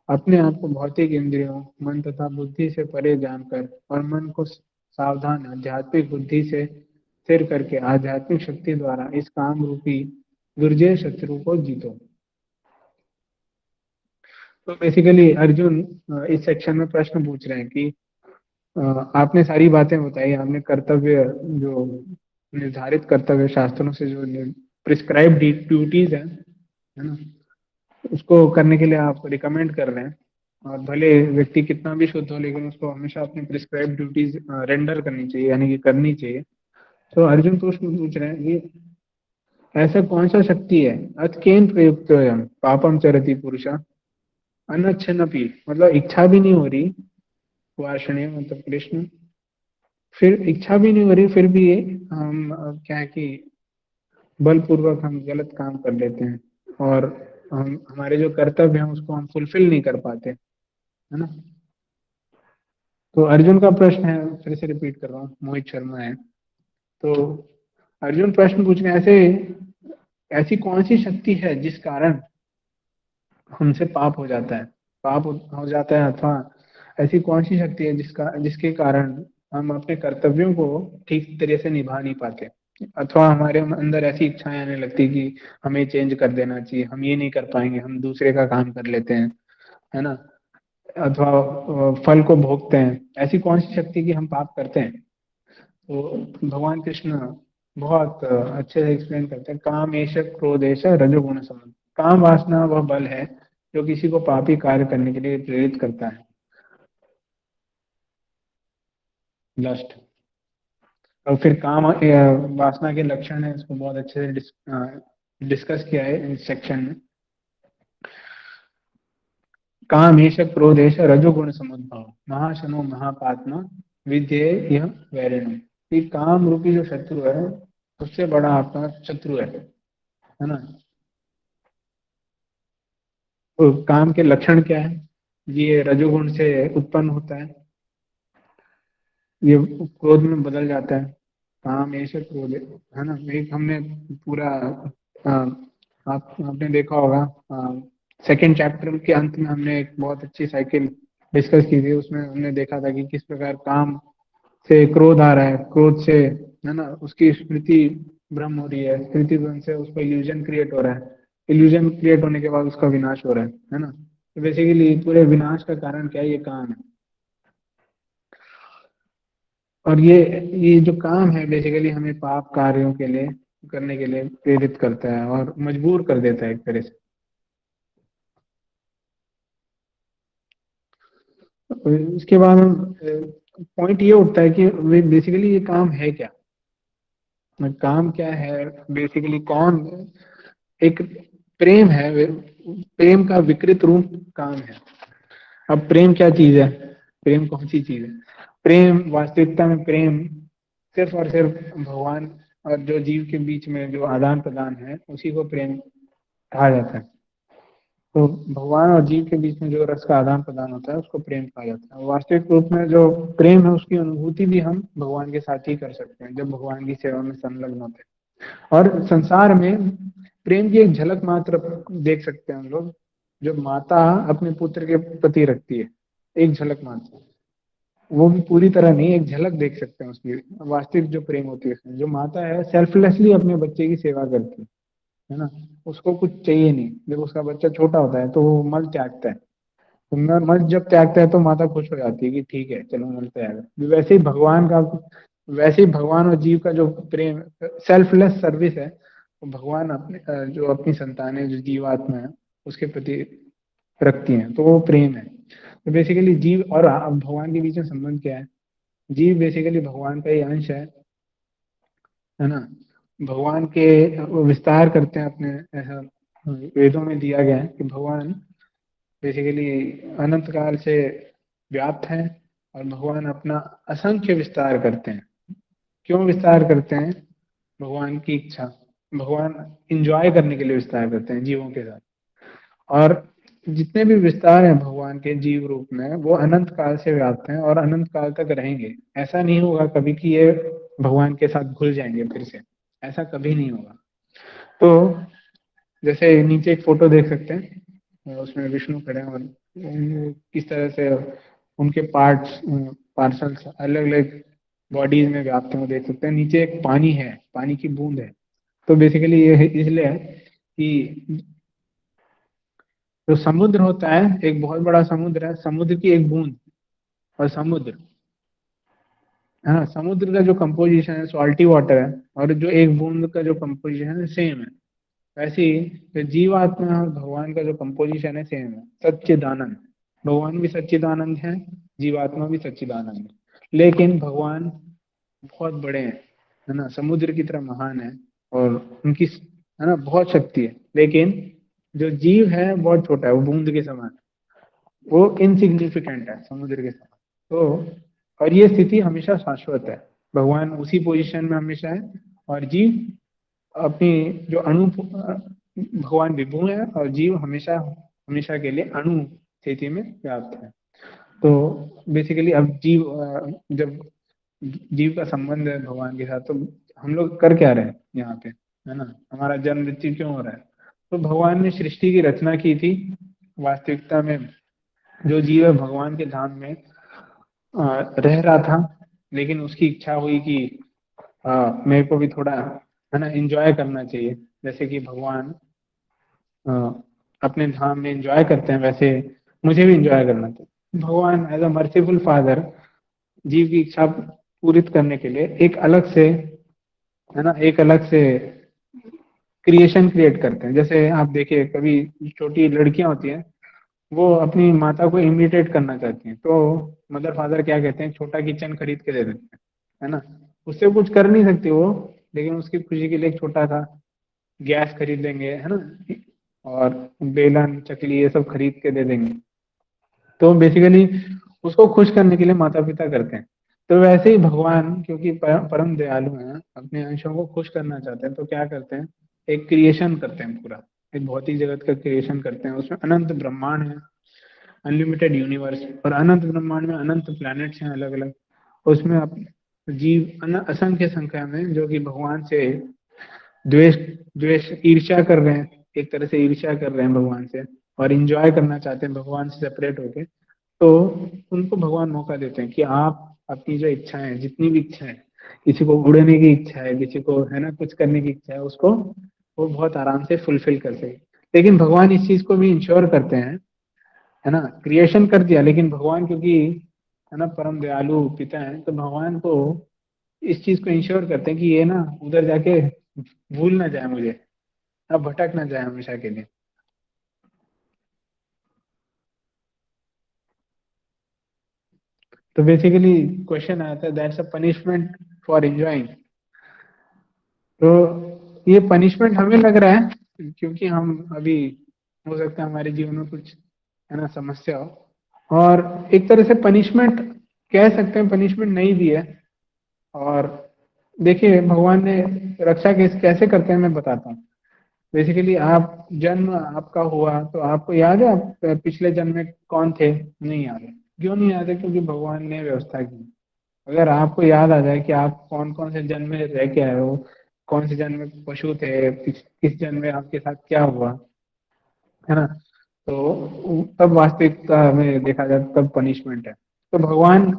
अपने आप को भौतिक इंद्रियों, मन तथा बुद्धि से परे जानकर और मन को सावधान आध्यात्मिक बुद्धि से स्थिर करके आध्यात्मिक शक्ति द्वारा इस काम रूपी दुर्जय शत्रु को जीतो। तो बेसिकली अर्जुन इस सेक्शन में प्रश्न पूछ रहे हैं कि आपने सारी बातें बताई, आपने कर्तव्य जो निर्धारित कर्तव्य शास्त्रों से जो प्रिस्क्राइब ड्यूटीज है ना, उसको करने के लिए आप रिकमेंड कर रहे हैं। और भले व्यक्ति कितना भी शुद्ध हो, लेकिन उसको हमेशा अपनी प्रिस्क्राइब ड्यूटीज रेंडर करनी चाहिए, यानी कि करनी चाहिए। तो अर्जुन प्रश्न पूछ रहे हैं कि ऐसा कौन सा शक्ति है अतकेन प्रयुक्त पापम चरति पुरुषा अनच्छनपि, मतलब इच्छा भी नहीं हो रही, वार्षणीय मतलब कृष्ण, फिर इच्छा भी नहीं हो रही, फिर भी हम क्या है कि बलपूर्वक हम गलत काम कर लेते हैं और हम हमारे जो कर्तव्य हैं उसको हम फुलफिल नहीं कर पाते, है ना। तो अर्जुन का प्रश्न है, फिर से रिपीट कर रहा हूँ, मोहित शर्मा है। तो अर्जुन प्रश्न पूछ रहे हैं, ऐसी कौन सी शक्ति है जिस कारण हमसे पाप हो जाता है, पाप हो जाता है, अथवा ऐसी कौन सी शक्ति है जिसके कारण हम अपने कर्तव्यों को ठीक तरह से निभा नहीं पाते, अथवा हमारे अंदर ऐसी इच्छाएं आने लगती कि हमें चेंज कर देना चाहिए, हम ये नहीं कर पाएंगे, हम दूसरे का काम कर लेते हैं, है ना, अथवा फल को भोगते हैं। ऐसी कौन सी शक्ति की हम पाप करते हैं। तो भगवान कृष्ण बहुत अच्छे से एक्सप्लेन करते हैं, काम एश क्रोधेश रजोगुण सम, काम वासना वह बल है जो किसी को पापी कार्य करने के लिए प्रेरित करता है, लस्ट। और फिर काम वासना के लक्षण है, इसको बहुत अच्छे से डिस्कस किया है इस सेक्शन में। काम एश क्रोधेश रजोगुण समुद्भव महाशनो महापात्मा विद्ये यह वैरिणु। ये काम रूपी जो शत्रु है सबसे बड़ा आपका शत्रु है ना। तो काम के लक्षण क्या है, ये रजोगुण से उत्पन्न होता है, ये क्रोध में बदल जाता है, काम ऐसे क्रोध है ना। एक हमने पूरा आ, आपने देखा होगा, सेकंड चैप्टर के अंत में हमने एक बहुत अच्छी साइकिल डिस्कस की थी, उसमें हमने देखा था कि किस प्रकार काम से क्रोध आ रहा है, क्रोध से है ना उसकी स्मृति भ्रम हो रही है, स्मृति भ्रम से उसको इल्यूजन क्रिएट हो रहा है, इल्यूजन क्रिएट होने के बाद उसका विनाश हो रहा है ना। तो बेसिकली पूरे विनाश का कारण क्या है, ये काम है। और ये जो काम है बेसिकली हमें पाप कार्यों के लिए करने के लिए प्रेरित करता है और मजबूर कर देता है एक तरह से। इसके बाद हम पॉइंट ये उठता है कि बेसिकली ये काम है क्या, काम क्या है बेसिकली, कौन, एक प्रेम है, प्रेम का विकृत रूप काम है। अब प्रेम क्या चीज है, प्रेम कौन सी चीज है। प्रेम वास्तविकता में प्रेम सिर्फ और सिर्फ भगवान और जो जीव के बीच में जो आदान प्रदान है उसी को प्रेम कहा जाता है। तो भगवान और जीव के बीच में जो रस का आदान प्रदान होता है उसको प्रेम कहा जाता है। वास्तविक रूप में जो प्रेम है उसकी अनुभूति भी हम भगवान के साथ ही कर सकते हैं जब भगवान की सेवा में संलग्न होते हैं। और संसार में प्रेम की एक झलक मात्र देख सकते हैं हम लोग, जो माता अपने पुत्र के प्रति रखती है, एक झलक मात्र, वो भी पूरी तरह नहीं, एक झलक देख सकते हैं उसकी वास्तविक जो प्रेम होती है उसमें। जो माता है सेल्फलेसली अपने बच्चे की सेवा करती है ना, उसको कुछ चाहिए नहीं। जब उसका बच्चा छोटा होता है तो वो मल त्यागता है, तो मल जब त्यागता है तो माता खुश हो जाती है कि ठीक है चलो मल त्याग। वैसे ही भगवान का, वैसे ही भगवान और जीव का जो प्रेम सेल्फलेस सर्विस है, वो भगवान अपने जो अपनी संतानें जो जीवात्मा है उसके प्रति रखती हैं, तो वो प्रेम है। तो बेसिकली जीव और भगवान के बीच में संबंध क्या है, जीव बेसिकली भगवान का ही अंश है ना। भगवान के वो विस्तार करते हैं अपने, ऐसा वेदों में दिया गया है कि भगवान बेसिकली अनंत काल से व्याप्त हैं और भगवान अपना असंख्य विस्तार करते हैं। क्यों विस्तार करते हैं, भगवान की इच्छा, भगवान इंजॉय करने के लिए विस्तार करते हैं जीवों के साथ। और जितने भी विस्तार हैं भगवान के जीव रूप में, वो अनंत काल से व्याप्त हैं और अनंत काल तक रहेंगे। ऐसा नहीं होगा कभी कि ये भगवान के साथ घुल जाएंगे फिर से, ऐसा कभी नहीं होगा। तो जैसे नीचे एक फोटो देख सकते हैं, उसमें विष्णु खड़े हैं और किस तरह से उनके पार्सल्स अलग अलग बॉडीज में व्याप्त हैं, वो देख सकते हैं। नीचे एक पानी है, पानी की बूंद है। तो बेसिकली ये इसलिए है कि जो समुद्र होता है, एक बहुत बड़ा समुद्र है, समुद्र की एक बूंद और समुद्र, हाँ, समुद्र का जो कंपोजिशन है सॉल्टी वाटर है, और जो एक बूंद का जो कंपोजिशन है सेम है। वैसे ही जो जीवात्मा और भगवान का जो कंपोजिशन है सेम है, सच्चिदानंद। भगवान भी सच्चिदानंद है, जीवात्मा भी सच्चिदानंद है। लेकिन भगवान बहुत बड़े हैं, है ना, समुद्र की तरह महान है, और उनकी, है ना, बहुत शक्ति है। लेकिन जो जीव है बहुत छोटा है, वो बूंद के समान, वो इनसिग्निफिकेंट है समुद्र के समान। तो और ये स्थिति हमेशा शाश्वत है। भगवान उसी पोजीशन में हमेशा है, और जीव अपनी जो भगवान विभु है, और जीव हमेशा हमेशा के लिए अणु स्थिति में व्याप्त है। तो बेसिकली अब जब जीव का संबंध है भगवान के साथ, तो हम लोग कर क्या रहे हैं यहाँ पे, है ना, हमारा जन्म मृत्यु क्यों हो रहा है? तो भगवान ने सृष्टि की रचना की थी। वास्तविकता में जो जीव है भगवान के धाम में रह रहा था, लेकिन उसकी इच्छा हुई कि मेरे को भी थोड़ा, है ना, एंजॉय करना चाहिए। जैसे कि भगवान अ, अपने धाम में एंजॉय करते हैं, वैसे मुझे भी एंजॉय करना चाहिए। भगवान एज अ मर्सीफुल फादर जीव की इच्छा पूरित करने के लिए एक अलग से, है ना, एक अलग से क्रिएशन क्रिएट करते हैं। जैसे आप देखिए, कभी छोटी लड़कियां होती हैं, वो अपनी माता को इमिटेट करना चाहती हैं, तो मदर फादर क्या कहते हैं, छोटा किचन खरीद के दे देते हैं, है ना। उससे कुछ कर नहीं सकती वो, लेकिन उसकी खुशी के लिए एक छोटा सा गैस खरीद देंगे, है ना, और बेलन चकली ये सब खरीद के दे देंगे। तो बेसिकली उसको खुश करने के लिए माता पिता करते हैं। तो वैसे ही भगवान, क्योंकि परम दयालु हैं, अपने अंशों को खुश करना चाहते हैं, तो क्या करते हैं, एक क्रिएशन करते हैं पूरा, एक भौतिक जगत का क्रिएशन करते हैं। उसमें अनंत ब्रह्मांड है, अनलिमिटेड यूनिवर्स, और अनंत ब्रह्मांड में अनंत प्लैनेट्स हैं अलग अलग। उसमें आप जीव असंख्य संख्या में, जो कि भगवान से द्वेष द्वेष ईर्ष्या कर रहे हैं, एक तरह से ईर्ष्या कर रहे हैं भगवान से, और इंजॉय करना चाहते हैं भगवान से सेपरेट होके। तो उनको भगवान मौका देते हैं कि आप अपनी जो इच्छाएं हैं, जितनी भी इच्छा है, किसी को उड़ने की इच्छा है, किसी को, है ना, कुछ करने की इच्छा है, उसको वो बहुत आराम से फुलफिल कर सके। लेकिन भगवान इस चीज को भी इंश्योर करते हैं, है ना, क्रिएशन कर दिया, लेकिन भगवान क्योंकि, है ना, परम दयालु पिता है, तो भगवान को इस चीज को इंश्योर करते हैं कि ये ना उधर जाके भूल ना जाए मुझे, अब भटक ना जाए हमेशा के लिए। तो बेसिकली क्वेश्चन आया था, that's a punishment for enjoying. तो ये पनिशमेंट हमें लग रहा है क्योंकि हम अभी, हो सकता है हमारे जीवन में कुछ, है ना, समस्या हो, और एक तरह से पनिशमेंट कह सकते हैं, पनिशमेंट नहीं भी है। और देखिए भगवान ने रक्षा कैसे करते हैं मैं बताता हूँ। बेसिकली आप जन्म आपका हुआ, तो आपको याद है आप पिछले जन्म में कौन थे? नहीं याद है। क्यों नहीं याद है? क्योंकि भगवान ने व्यवस्था की। अगर आपको याद आ जाए कि आप कौन कौन से जन्म में रह के आए हो, कौन से जन्म में पशु थे, किस जन्म में आपके साथ क्या हुआ, है ना, तो तब वास्तविकता में देखा जाए तब पनिशमेंट है। तो भगवान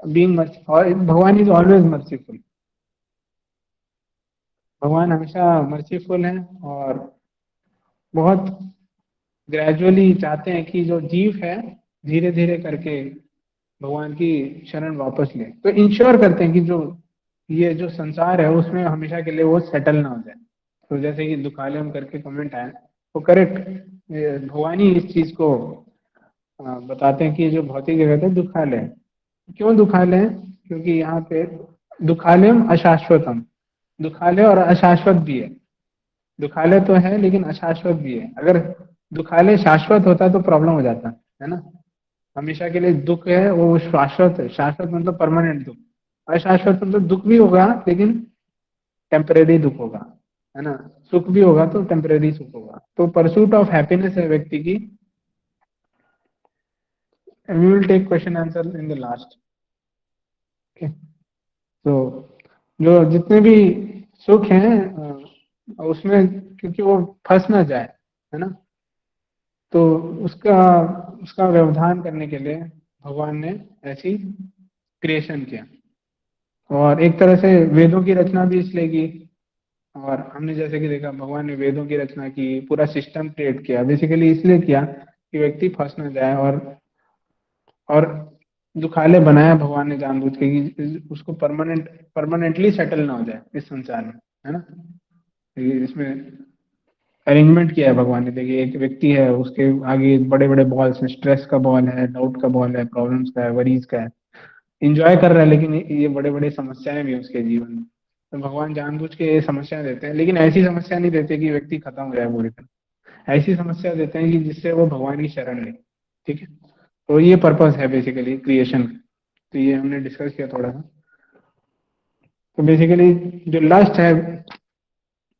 बीइंग और भगवान इज ऑलवेज मर्सीफुल। भगवान हमेशा मर्सीफुल है, और बहुत ग्रेजुअली चाहते हैं कि जो जीव है धीरे धीरे करके भगवान की शरण वापस ले। तो इंश्योर करते हैं कि जो ये जो संसार है उसमें हमेशा के लिए वो सेटल ना हो जाए। तो जैसे कि दुखालयम करके कमेंट आया, वो करेक्ट, भगवान ही इस चीज को बताते हैं कि ये जो भौतिक जगत है दुखालय है। क्यों दुखालय है? क्योंकि यहाँ पे दुखालयम अशाश्वतम, दुखालय और अशाश्वत भी है। दुखालय तो है लेकिन अशाश्वत भी है। अगर दुखालय शाश्वत होता तो प्रॉब्लम हो जाता, है ना। हमेशा के लिए दुख है वो शाश्वत है, शाश्वत मतलब परमानेंट दुख। अशाश्वत मतलब दुख भी होगा लेकिन टेम्परेरी दुख होगा, है ना। सुख भी होगा तो टेम्परेरी सुख होगा। तो परसूट ऑफ हैप्पीनेस है व्यक्ति की, and we will take question answer in the last. Okay. तो जो जितने भी सुख हैं उसमें क्योंकि वो फंस ना जाए, है ना, तो उसका उसका व्यवधान करने के लिए भगवान ने ऐसी क्रिएशन किया। और एक तरह से वेदों की रचना भी इसलिए की, और हमने जैसे कि देखा भगवान ने वेदों की रचना की, पूरा सिस्टम क्रिएट किया, बेसिकली इसलिए किया कि व्यक्ति फंस ना जाए, और दुखाले बनाया भगवान ने जानबूझ के कि उसको परमानेंटली सेटल ना हो जाए इस संसार में, है ना। ये इसमें अरेंजमेंट किया है भगवान ने। देखिए एक व्यक्ति है, उसके आगे बड़े बड़े बॉल्स हैं, स्ट्रेस का बॉल है, डाउट का बॉल है, प्रॉब्लम्स का है, वरीज का है, इंजॉय कर रहा है, लेकिन ये बड़े बड़े समस्याएं भी हैं उसके जीवन में। तो भगवान जानबूझ के ये समस्या देते हैं, लेकिन ऐसी समस्या नहीं देते कि व्यक्ति खत्म हो जाए पूरी तरह। ऐसी समस्या देते हैं कि जिससे वो भगवान की शरण ले। ठीक है, तो ये पर्पस है बेसिकली क्रिएशन का। तो ये हमने डिस्कस किया थोड़ा सा। तो बेसिकली जो लास्ट है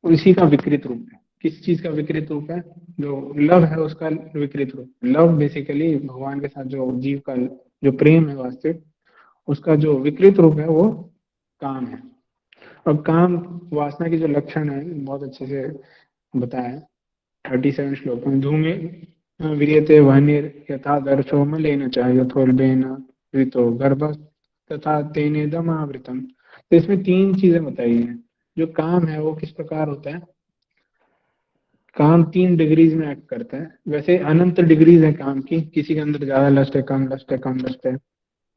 उसी का विकृत रूप है। किस चीज का विकृत रूप है? जो लव है उसका विकृत रूप। लव बेसिकली भगवान के साथ जो जीव का जो प्रेम है वास्तविक, उसका जो विकृत रूप है वो काम है। और काम वासना की जो लक्षण है बहुत अच्छे से बताया है 37 श्लोक में। धूमे विरियते वह्निर यथा दर्शो मलेन च यथोल्बेन ऋतो गर्भ तथा तेनेदम आवृतम। तो इसमें तीन चीजें बताई हैं। जो काम है वो किस प्रकार होता है? काम 3 डिग्रीज में एक्ट करता है। वैसे अनंत डिग्रीज है काम की, किसी के अंदर ज्यादा लस्ट है, कम लस्ट है, कम लस्ट है।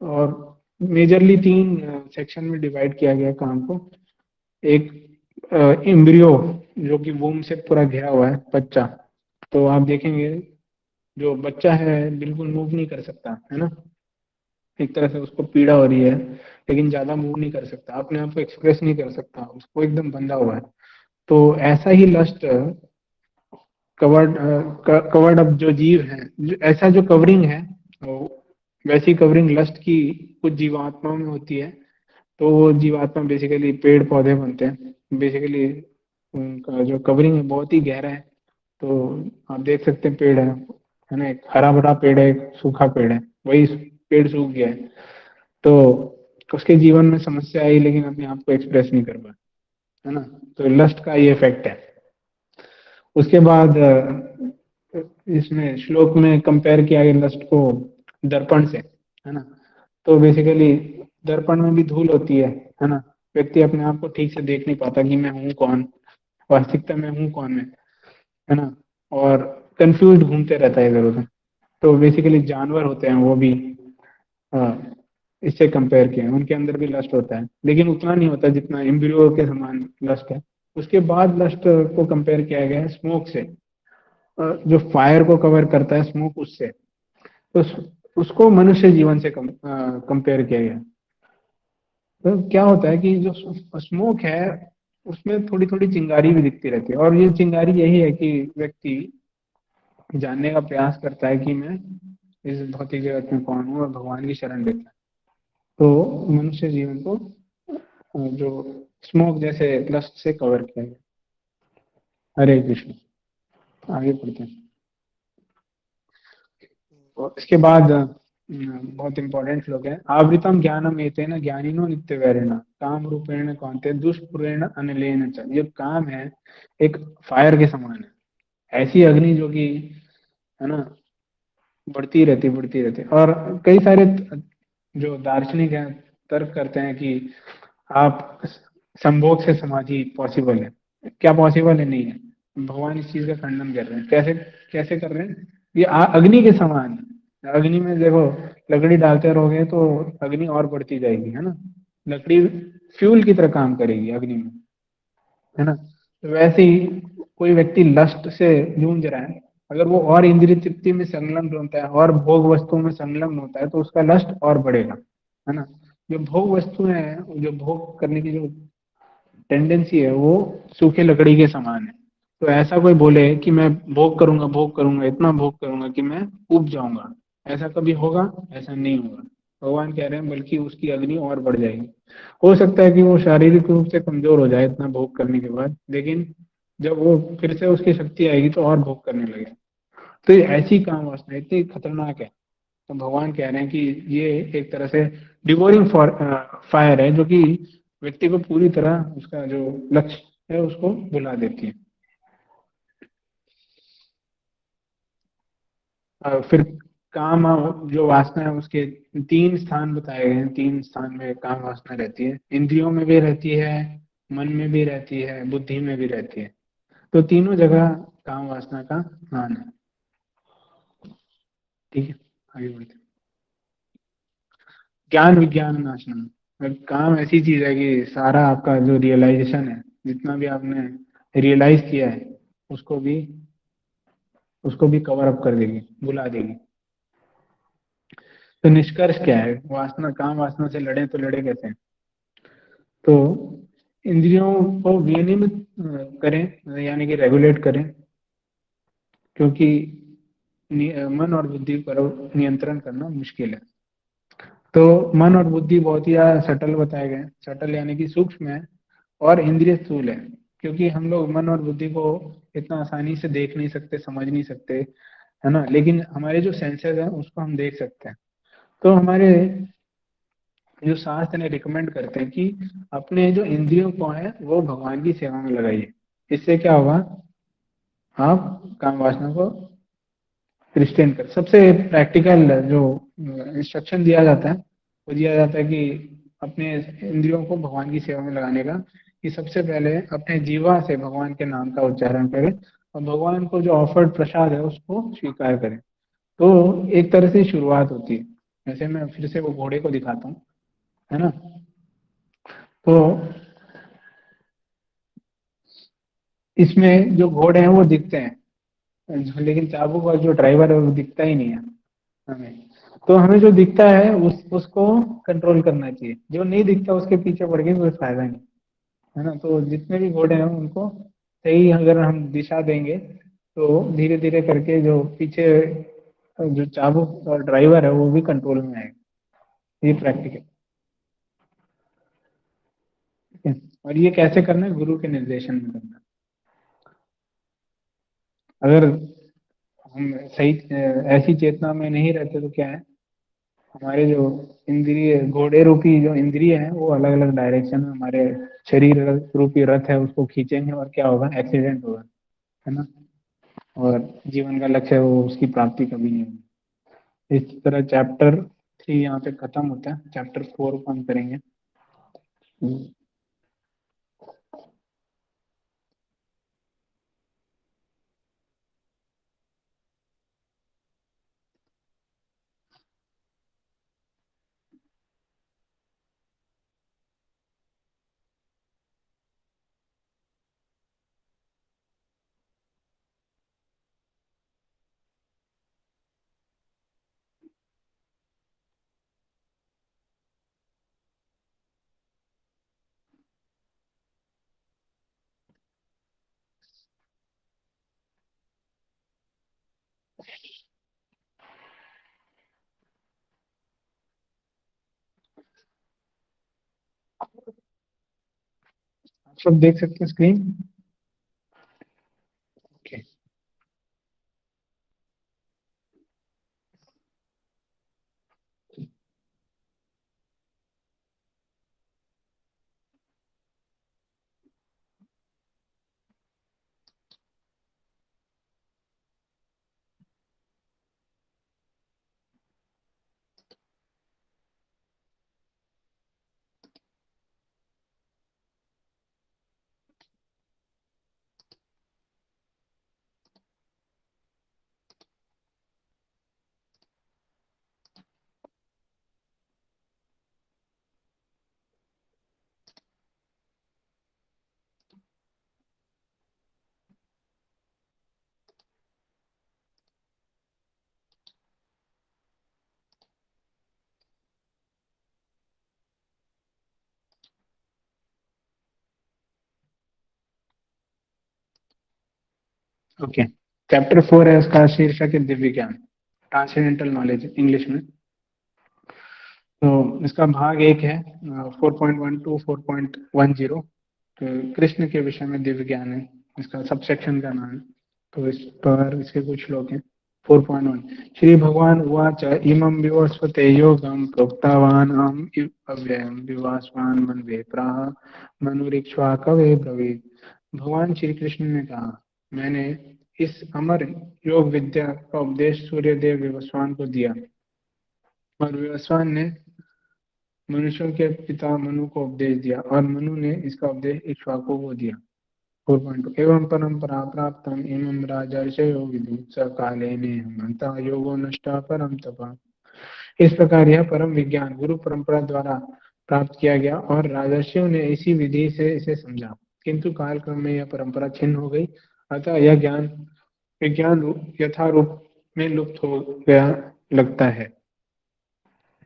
और मेजरली 3 सेक्शन में डिवाइड किया गया है काम को। एक एम्ब्रियो, जो कि वूम से पूरा घिरा हुआ है, बच्चा। तो आप देखेंगे जो बच्चा है बिल्कुल मूव नहीं कर सकता, है ना। एक तरह से उसको पीड़ा हो रही है, लेकिन ज्यादा मूव नहीं कर सकता, अपने आप को एक्सप्रेस नहीं कर सकता, उसको एकदम बंधा हुआ है। तो ऐसा ही लस्ट कवर्ड अप जो जीव है, ऐसा जो कवरिंग है, वो वैसी कवरिंग लस्ट की कुछ जीवात्माओं में होती है। तो वो जीवात्मा बेसिकली पेड़ पौधे बनते हैं। बेसिकली उनका जो कवरिंग है बहुत ही गहरा है। तो आप देख सकते हैं पेड़ है ना, एक हरा भरा पेड़ है, एक सूखा पेड़ है, वही पेड़ सूख गया है। तो उसके जीवन में समस्या आई, लेकिन अपने आप को एक्सप्रेस नहीं कर पाया, है ना। तो लस्ट का ये इफेक्ट है। उसके बाद इसमें श्लोक में कंपेयर किया गया लस्ट को दर्पण से, है ना। तो बेसिकली दर्पण में भी धूल होती है ना। व्यक्ति अपने आप को ठीक से देख नहीं पाता कि मैं हूँ कौन, वास्तविकता में हूँ कौन मैं, है ना। और कंफ्यूज घूमते रहता है इधर उधर। तो बेसिकली जानवर होते हैं वो भी इससे कंपेयर किया है, उनके अंदर भी लस्ट होता है, लेकिन उतना नहीं होता जितना एम्ब्रियो के समान लस्ट है। उसके बाद लस्ट को कंपेयर किया गया है स्मोक से। जो फायर को कवर करता है स्मोक, उससे। तो उसको मनुष्य जीवन से कंपेयर किया गया। तो क्या होता है कि जो स्मोक है उसमें थोड़ी थोड़ी चिंगारी भी दिखती रहती है, और ये चिंगारी यही है कि व्यक्ति जानने का प्रयास करता है कि मैं इस भौतिक जगत में कौन हूँ, और भगवान की शरण लेता है। तो मनुष्य जीवन को जो स्मोक जैसे लस्ट से कवर किया गया। हरे कृष्ण। आगे पढ़ते हैं। और इसके बाद बहुत इंपॉर्टेंट श्लोक है। आवृतम ज्ञानम एतेन ज्ञानिनो नित्य वैरेण काम रूपेण कौन्ते दुष्पुरेण अनिलेन च। ये काम है एक फायर के समान है, ऐसी अग्नि जो कि, है ना, बढ़ती रहती। और कई सारे जो दार्शनिक हैं तर्क करते हैं कि आप संभोग से समाधि पॉसिबल है। क्या पॉसिबल है? नहीं है। भगवान इस चीज का खंडन कर रहे हैं। कैसे कैसे कर रहे हैं? ये अग्नि के समान है। अग्नि में देखो, लकड़ी डालते रहोगे तो अग्नि और बढ़ती जाएगी, है ना। लकड़ी फ्यूल की तरह काम करेगी अग्नि में, है ना। तो वैसे ही कोई व्यक्ति लस्ट से जूझ रहा है, अगर वो और इंद्रिय तृप्ति में संलग्न होता है और भोग वस्तुओं में संलग्न होता है, तो उसका लस्ट और बढ़ेगा, है ना। जो भोग वस्तुएं हैं, जो भोग करने की जो टेंडेंसी है, वो सूखे लकड़ी के समान है। तो ऐसा कोई बोले कि मैं भोग करूंगा, इतना भोग करूंगा कि मैं उब जाऊंगा, ऐसा कभी होगा? ऐसा नहीं होगा। भगवान कह रहे हैं बल्कि उसकी अग्नि और बढ़ जाएगी। हो सकता है कि वो शारीरिक रूप से कमजोर हो जाए इतना भोग करने के बाद, लेकिन जब वो फिर से उसकी शक्ति आएगी तो और भोग करने लगे। तो ये ऐसी काम वासना इतनी खतरनाक है तो भगवान कह रहे हैं कि ये एक तरह से डिवोरिंग फायर है, जो कि व्यक्ति को पूरी तरह उसका जो लक्ष्य है उसको भुला देती है। फिर काम, जो वासना है उसके तीन स्थान बताए गए हैं। तीन स्थान में काम वासना रहती है, इंद्रियों में भी रहती है, मन में भी रहती है, बुद्धि में भी रहती है। तो तीनों जगह काम वासना का स्थान है। ठीक है, आगे बढ़ते हैं। ज्ञान विज्ञान नाशनम। काम ऐसी चीज है कि सारा आपका जो रियलाइजेशन है, जितना भी आपने रियलाइज किया है, उसको भी उसको भी कवर अप कर देगी, बुला देगी। तो निष्कर्ष क्या है, वासना, काम वासना से लड़े तो लड़े कैसे? तो इंद्रियों को विनियमित करें, यानी कि रेगुलेट करें, क्योंकि मन और बुद्धि पर नियंत्रण करना मुश्किल है। तो मन और बुद्धि बहुत ही सटल बताए गए। सटल यानी कि सूक्ष्म है, और इंद्रिय स्थूल है, क्योंकि हम लोग मन और बुद्धि को इतना आसानी से देख नहीं सकते, समझ नहीं सकते, है ना। लेकिन हमारे जो सेंसेस हैं उसको हम देख सकते हैं। तो हमारे जो शास्त्र ने रिकमेंड करते हैं कि अपने जो इंद्रियों को है वो भगवान की सेवा में लगाइए। इससे क्या होगा, आप काम वासना को रिस्ट्रेन कर। सबसे प्रैक्टिकल जो इंस्ट्रक्शन दिया जाता है, वो दिया जाता है कि अपने इंद्रियों को भगवान की सेवा में लगाने का, कि सबसे पहले अपने जीवा से भगवान के नाम का उच्चारण करें, और भगवान को जो ऑफर्ड प्रसाद है उसको स्वीकार करें। तो एक तरह से शुरुआत होती है। जैसे मैं फिर से वो घोड़े को दिखाता हूँ, है ना। तो इसमें जो घोड़े हैं वो दिखते हैं, लेकिन चाबुक और जो ड्राइवर है वो दिखता ही नहीं है हमें। तो हमें जो दिखता है उसको कंट्रोल करना चाहिए, जो नहीं दिखता उसके पीछे पड़ के कोई फायदा नहीं, है ना। तो जितने भी घोड़े हैं उनको सही अगर हम दिशा देंगे, तो धीरे धीरे करके जो पीछे जो चाबुक और ड्राइवर है वो भी कंट्रोल में आएगा। ये प्रैक्टिकल, ठीक है। और ये कैसे करना है, गुरु के निर्देशन में करना है। अगर हम सही ऐसी चेतना में नहीं रहते तो क्या है, हमारे जो इंद्रिय, घोड़े रूपी जो इंद्रिय है वो अलग अलग डायरेक्शन में हमारे शरीर रूपी रथ है उसको खींचेंगे, और क्या होगा, एक्सीडेंट होगा, है ना। और जीवन का लक्ष्य है वो, उसकी प्राप्ति कभी नहीं होगी। इस तरह चैप्टर 3 यहाँ पे खत्म होता है। चैप्टर 4 को हम करेंगे। आप सब देख सकते हैं स्क्रीन? ओके। ओके, चैप्टर 4 है, उसका शीर्षक है दिव्य ज्ञान, ट्रांसेंडेंटल नॉलेज इंग्लिश में। तो इसका भाग एक है 4.1 टू 4.10। तो कृष्ण के विषय में दिव्य ज्ञान है, इसका सबसेक्शन का नाम है। तो इस पर इसके कुछ श्लोक हैं। 4.1 श्री भगवान उवाच इमं विवस्वते योगं प्रोक्तवान् अहम् अव्ययं विवास्वान् मनवे प्राह मनुरीक्ष्वाकवे ब्रवीत्। भगवान श्री कृष्ण ने कहा, मैंने इस अमर योग विद्या का उपदेश सूर्यदेव विवस्वान को दिया और विवस्वान ने मनुष्यों के पिता मनु को उपदेश दिया और मनु ने इसका उपदेश इक्ष्वाकु को दिया। 4.2 एवं परंपरा प्राप्त इमं राजर्षयो विदु स काले नेहमंता योगो नष्टा परम तपा। इस प्रकार यह परम विज्ञान गुरु परंपरा द्वारा प्राप्त किया गया और राजर्षियों ने इसी विधि से इसे समझा, किंतु कालक्रम में यह परंपरा छिन्न हो गई, अतः यह ज्ञान विज्ञान यथा रूप में लुप्त हो गया लगता है।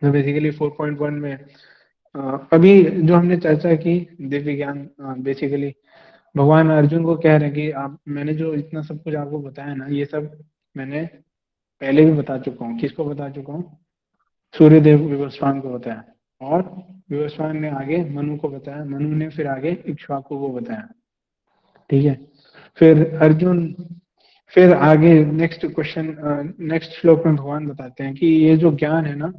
तो बेसिकली 4.1 में अभी जो हमने चर्चा की दिव्य ज्ञान, बेसिकली भगवान अर्जुन को कह रहे हैं कि आप, मैंने जो इतना सब कुछ आपको बताया ना, ये सब मैंने पहले भी बता चुका हूँ। किसको बता चुका हूँ? सूर्यदेव विवस्वान को बताया और विवस्वान ने आगे मनु को बताया, मनु ने फिर आगे इक्ष्वाकु को बताया। ठीक है, फिर अर्जुन, फिर आगे नेक्स्ट क्वेश्चन, नेक्स्ट श्लोक में भगवान बताते हैं कि ये जो ज्ञान है ना,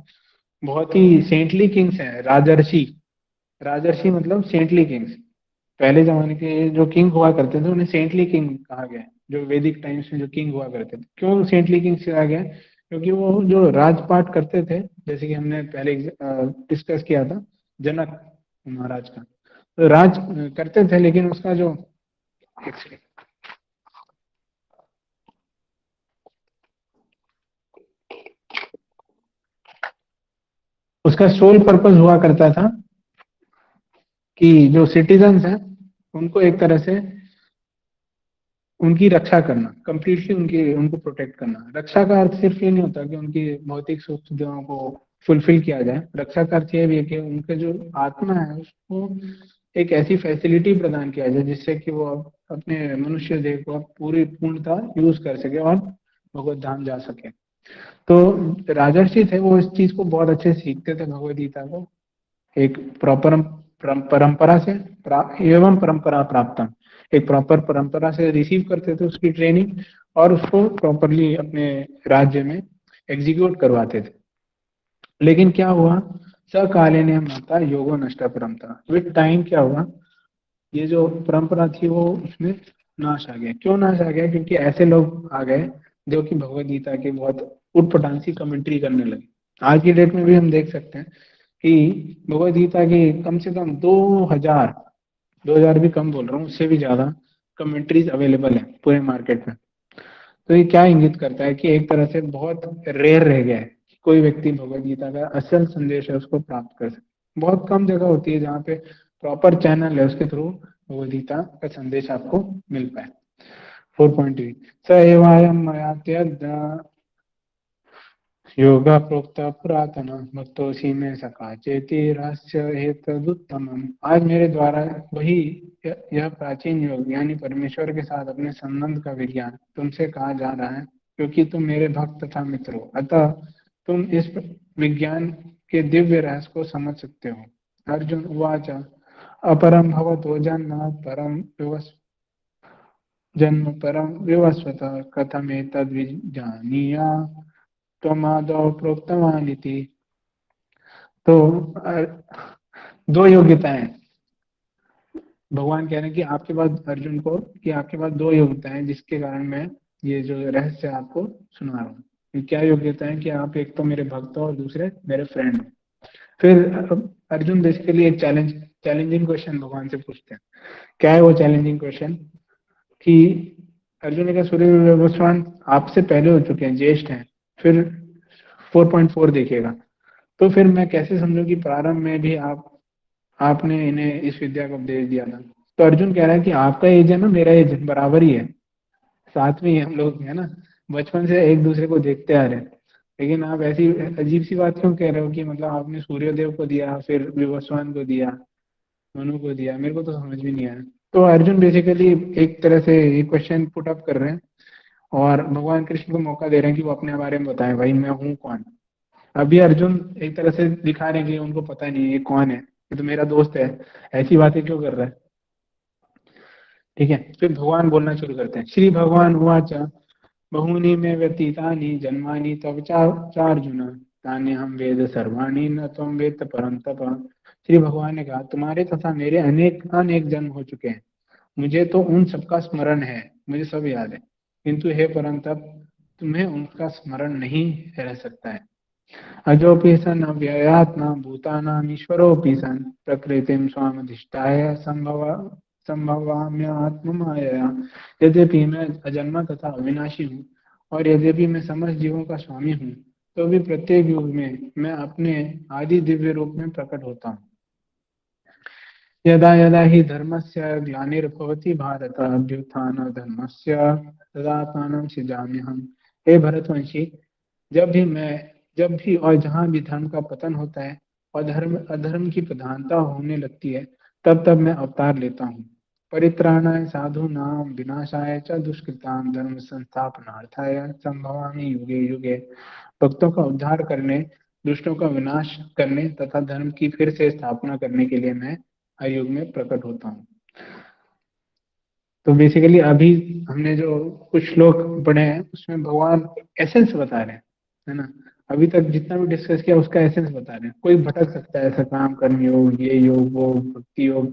बहुत ही सेंटली किंग्स है, राजर्षि। राजर्षि मतलब सेंटली किंग्स। पहले जमाने के जो किंग हुआ करते थे उन्हें सेंटली किंग कहा गया। जो वैदिक टाइम्स में जो किंग हुआ करते थे, क्यों सेंटली किंग कहा गया? क्योंकि वो जो राजपाट करते थे, जैसे कि हमने पहले डिस्कस किया था जनक महाराज का, तो राज करते थे, लेकिन उसका जो उसका सोल पर्पस हुआ करता था कि जो सिटीजन्स हैं उनको एक तरह से उनकी रक्षा करना, कंप्लीटली उनकी उनको प्रोटेक्ट करना। रक्षा का अर्थ सिर्फ ये नहीं होता कि उनकी भौतिक सुख सुविधाओं को फुलफिल किया जाए। रक्षा का अर्थ ये भी है कि उनके जो आत्मा है उसको एक ऐसी फैसिलिटी प्रदान किया जाए जिससे कि वो अपने मनुष्य देह को पूरी पूर्णता यूज कर सके और भगवत धाम जा सके। तो राजर्षि थे, वो इस चीज को बहुत अच्छे से सीखते थे, भगवत गीता को एक प्रॉपर परंपरा से एवं परंपरा प्राप्त, एक प्रॉपर परंपरा से रिसीव करते थे उसकी ट्रेनिंग और उसको प्रॉपरली अपने राज्य में एग्जीक्यूट करवाते थे। लेकिन क्या हुआ? सकाले ने माता योगो नष्ट परम था। विद टाइम क्या हुआ? ये जो परंपरा थी वो उसमें नाश आ गया। क्यों नाश आ गया? क्योंकि ऐसे लोग आ गए जो कि भगवत गीता के बहुत उटपटांग सी कमेंट्री करने लगे। आज की डेट में भी हम देख सकते हैं कि भगवत गीता की कम से कम 2000 भी कम बोल रहा हूँ, उससे भी ज्यादा कमेंट्रीज अवेलेबल है पूरे मार्केट में। तो ये क्या इंगित करता है कि एक तरह से बहुत रेयर रह गया है कि कोई व्यक्ति भगवत गीता का असल संदेश है उसको प्राप्त कर सके। बहुत कम जगह होती है जहाँ पे प्रॉपर चैनल है उसके थ्रू भगवत गीता का संदेश आपको मिल पाए। 4.3 स एवायम मया त्यज योगा प्रोक्त पुरातन भक्तोसी में सका चेती रहस्य हेतुत्तमम। आज मेरे द्वारा वही यह प्राचीन योग यानी परमेश्वर के साथ अपने संबंध का विज्ञान तुमसे कहा जा रहा है, क्योंकि तुम मेरे भक्त तथा मित्र हो, अतः तुम इस विज्ञान के दिव्य रहस्य को समझ सकते हो। अर्जुन उवाच अपरम भवतो जन्म परम जन्म परम विवस्वत कथमेतद् विजानीया त्वमादौ प्रोक्तवानिति। तो दो योग्यताएं भगवान कह रहे हैं कि आपके पास, अर्जुन को, कि आपके पास दो योग्यताएं हैं जिसके कारण मैं ये जो रहस्य आपको सुना रहा हूँ। ये क्या योग्यता है? कि आप एक तो मेरे भक्त हो और दूसरे मेरे फ्रेंड हो। फिर अर्जुन बेसिकली एक चैलेंजिंग क्वेश्चन भगवान से पूछते हैं। क्या है वो चैलेंजिंग क्वेश्चन? कि अर्जुन ने कहा सूर्य भगवान आपसे पहले हो चुके हैं, ज्येष्ठ हैं। फिर 4.4 देखिएगा। तो फिर मैं कैसे समझूं कि प्रारंभ में भी आपने इन्हें इस विद्या को उपदेश दिया था? तो अर्जुन कह रहा है कि आपका एज है ना, मेरा एज बराबर ही है, साथ में ही हम लोग है ना, बचपन से एक दूसरे को देखते आ रहे हैं। लेकिन आप ऐसी अजीब सी बात क्यों कह रहे हो कि मतलब आपने सूर्यदेव को दिया, फिर विवस्वान को दिया, मनु को दिया? मेरे को तो समझ भी नहीं आया। तो अर्जुन बेसिकली एक तरह से ये क्वेश्चन पुट अप कर रहे हैं और भगवान कृष्ण को मौका दे रहे हैं कि वो अपने बारे में बताएं, भाई मैं हूँ कौन। अभी अर्जुन एक तरह से दिखा रहे हैं कि उनको पता नहीं है ये कौन है, ये तो मेरा दोस्त है, ऐसी बातें क्यों कर रहा है। ठीक है, फिर भगवान बोलना शुरू करते हैं। श्री भगवान उवाच बहूनि मे व्यतीतानि जन्मानि तव चार्जुन, तानि हम वेद सर्वाणि न त्वं वेत्त परं तप। श्री भगवान ने कहा, तुम्हारे तथा मेरे अनेक अनेक जन्म हो चुके हैं, मुझे तो उन सबका स्मरण है, मुझे सब याद है, किंतु हे परम तप, तुम्हें उनका स्मरण नहीं रह सकता है। अजोपि सन् अव्ययात्मा भूतानामीश्वरोऽपि सन् प्रकृतिं स्वामधिष्ठाय संभवाम्यात्ममायया। यद्यपि मैं अजन्मा तथा अविनाशी हूँ और यद्यपि मैं समस्त जीवों का स्वामी हूँ, तो भी प्रत्येक युग में मैं अपने आदि दिव्य रूप में प्रकट होता हूँ। यदा यदा हि धर्मस्य ग्लानिर्भवति भारत अभ्युत्थान धर्मस्य तदात्मानं सृजाम्यहम्। हे भरतवंशी, जब भी और जहां भी धर्म का पतन होता है और धर्म अधर्म की प्रधानता होने लगती है, तब तब मैं अवतार लेता हूँ। परित्राणाय साधूनां विनाशाय च दुष्कृतां धर्म संस्थापनार्थाय संभवामि युगे युगे। भक्तों का उद्धार करने, दुष्टों का विनाश करने तथा धर्म की फिर से स्थापना करने के लिए मैं हर युग में प्रकट होता हूँ। तो बेसिकली अभी हमने जो कुछ श्लोक पढ़े हैं उसमें भगवान एसेंस बता रहे हैं, है ना। अभी तक जितना भी डिस्कस किया उसका एसेंस बता रहे हैं। कोई भटक सकता है, ऐसा काम कर्म योग, ये योग, वो भक्ति योग,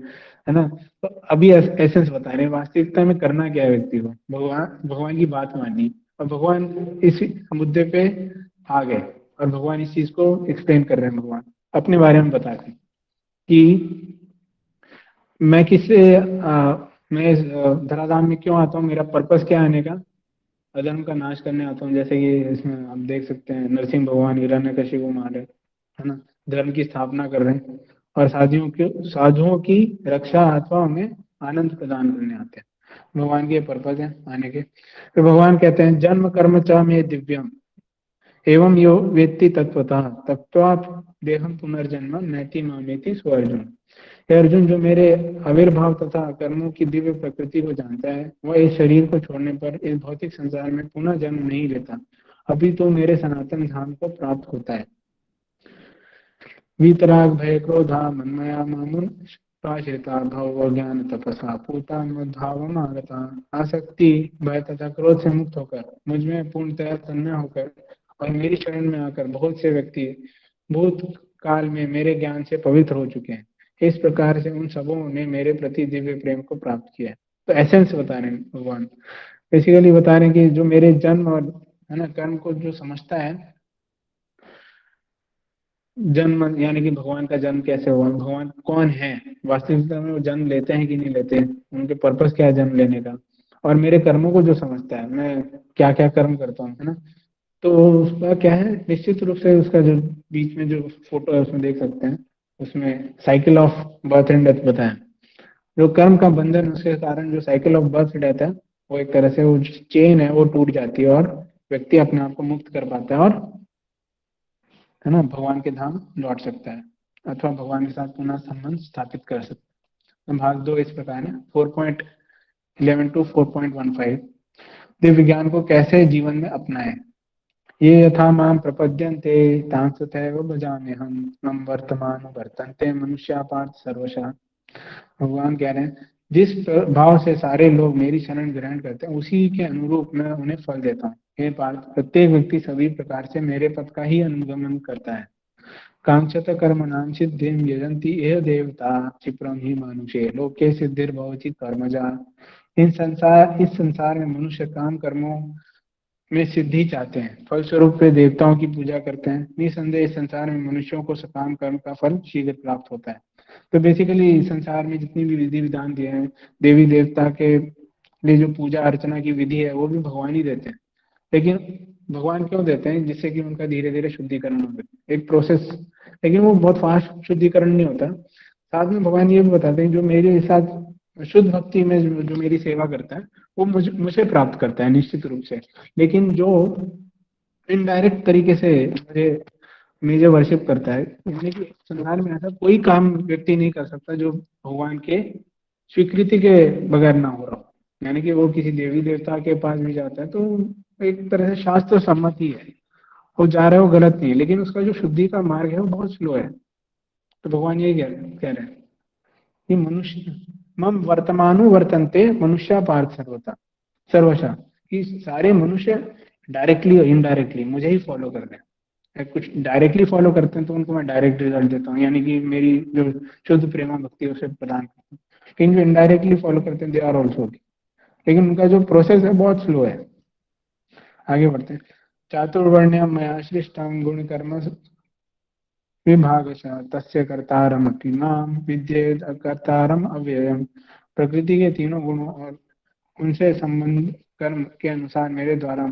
है ना। तो अभी एसेंस बता रहे हैं, वास्तविकता में करना क्या है व्यक्ति को। भगवान भगवान की बात मानी और भगवान इस मुद्दे पे आ गए और भगवान इस चीज को एक्सप्लेन कर रहे हैं। भगवान अपने बारे में बता रहे हैं कि मैं मैं इस धराधाम में क्यों आता हूँ, मेरा पर्पस क्या है आने का। अधर्म का नाश करने आता हूँ, जैसे कि इसमें आप देख सकते हैं नरसिंह भगवान हिरण्यकशिपु को मार रहे, है ना। धर्म की स्थापना कर रहे हैं और साधुओं की रक्षा अथवा उन्हें आनंद प्रदान करने आते हैं। भगवान के पर्पज है आने के। तो भगवान कहते हैं, जन्म कर्म च मे दिव्यम एवं यो वेत्ति तत्वतः तत्वा देहम पुनर्जन्म नैति मामेति स्व अर्जुन। हे अर्जुन, जो मेरे आविर्भाव तथा कर्मों की दिव्य प्रकृति को जानता है, वह इस शरीर को छोड़ने पर इस भौतिक संसार में पुनः जन्म नहीं लेता, अभी तो मेरे सनातन धाम को प्राप्त होता है। वीतराग भय क्रोधा मन्मया मामुन प्राश्रिता भव ज्ञान तपसा पूता मद्भावम आगता। आसक्ति भय तथा क्रोध से मुक्त होकर मुझ में पूर्णतया तन्मय होकर और मेरी शरण में आकर बहुत से व्यक्ति भूत काल में मेरे ज्ञान से पवित्र हो चुके हैं। इस प्रकार से उन सबों ने मेरे प्रति दिव्य प्रेम को प्राप्त किया है। तो एसेंस बता रहे हैं भगवान, बेसिकली बता रहे हैं कि जो मेरे जन्म और, है ना, कर्म को जो समझता है, जन्म यानी कि भगवान का जन्म कैसे हुआ, भगवान कौन है, वास्तविकता में वो जन्म लेते हैं कि नहीं लेते, उनके पर्पस क्या है जन्म लेने का, और मेरे कर्मों को जो समझता है, मैं क्या क्या कर्म करता हूँ, है ना। तो उसका क्या है, निश्चित रूप से उसका जो बीच में जो फोटो है उसमें देख सकते हैं, उसमें cycle of birth and death बताया। जो कर्म का बंधन, उसके कारण जो साइकिल ऑफ बर्थ डेथ है, वो एक तरह से वो चेन है वो टूट जाती है और व्यक्ति अपने आप को मुक्त कर पाता है और, है ना, भगवान के धाम लौट सकता है अथवा भगवान के साथ पुनः संबंध स्थापित कर सकता है। तो भाग 2 इस प्रकार है, 4.11 टू 4.15। दिव्य ज्ञान को कैसे जीवन में अपनाएं। ये यथा मां प्रपद्यन्ते तां तथैव भजाम्यहम् मम वर्तमान वर्तन्ते मनुष्या पार्थ सर्वशः। भगवान कह रहे हैं, जिस भाव से सारे लोग मेरी शरण ग्रहण करते हैं उसी के अनुरूप मैं उन्हें फल देता हूँ। हे पार्थ, प्रत्येक व्यक्ति सभी प्रकार से मेरे पद का ही अनुगमन करता है। कांक्षत कर्मणां सिद्धिं यजन्ति एह देवता क्षिप्रं हि मानुषे लोके सिद्धिर्भवति कर्मजा। इस संसार में मनुष्य काम कर्मों में सिद्धि चाहते हैं, फलस्वरूप वे देवताओं की पूजा करते हैं। निसंदेह इस संसार में मनुष्यों को सकाम कर्म का फल शीघ्र प्राप्त होता है। तो बेसिकली संसार में जितनी भी विधि विधान दिए हैं, देवी देवता के लिए जो पूजा अर्चना की विधि है, वो भी भगवान ही देते हैं। लेकिन भगवान क्यों देते हैं, जिससे कि उनका धीरे धीरे शुद्धिकरण हो जाए, एक प्रोसेस। लेकिन वो बहुत फास्ट शुद्धिकरण नहीं होता। साथ में भगवान ये भी बताते हैं, जो मेरे साथ शुद्ध भक्ति में जो मेरी सेवा करता है, वो मुझे प्राप्त करता है निश्चित रूप से। लेकिन जो इनडायरेक्ट तरीके से मुझे वर्शिप करता है, यानी कि संसार में ऐसा कोई काम व्यक्ति नहीं कर सकता जो भगवान के स्वीकृति के बगैर ना हो रहा हो। यानी कि वो किसी देवी देवता के पास भी जाता है तो एक तरह से शास्त्र सम्मत ही है, वो जा रहा है, वो गलत नहीं है, लेकिन उसका जो शुद्धि का मार्ग है वो बहुत स्लो है। तो भगवान यही कह रहे हैं कि मनुष्य मम वर्तमानु वर्तन्ते मनुष्य पार्थ सर्वथा सर्वशः, कि सारे मनुष्य डायरेक्टली और इनडायरेक्टली मुझे ही फॉलो कर रहे हैं। कुछ डायरेक्टली फॉलो करते हैं तो उनको मैं डायरेक्ट रिजल्ट देता हूँ, यानी कि मेरी जो शुद्ध प्रेमा भक्ति है उसे प्रदान करता हूँ। लेकिन जो इनडायरेक्टली फॉलो करते हैं दे आर ऑल्सो, लेकिन उनका जो प्रोसेस है बहुत स्लो है। आगे बढ़ते हैं। चातुर्वर्ण्य मया सृष्टम गुण कर्म विभागशः तस्य कर्तारमपि मां विद्येत कर्तारम अव्ययम। प्रकृति के तीनों गुणों और उनसे संबंध कर्म के अनुसार मेरे द्वारा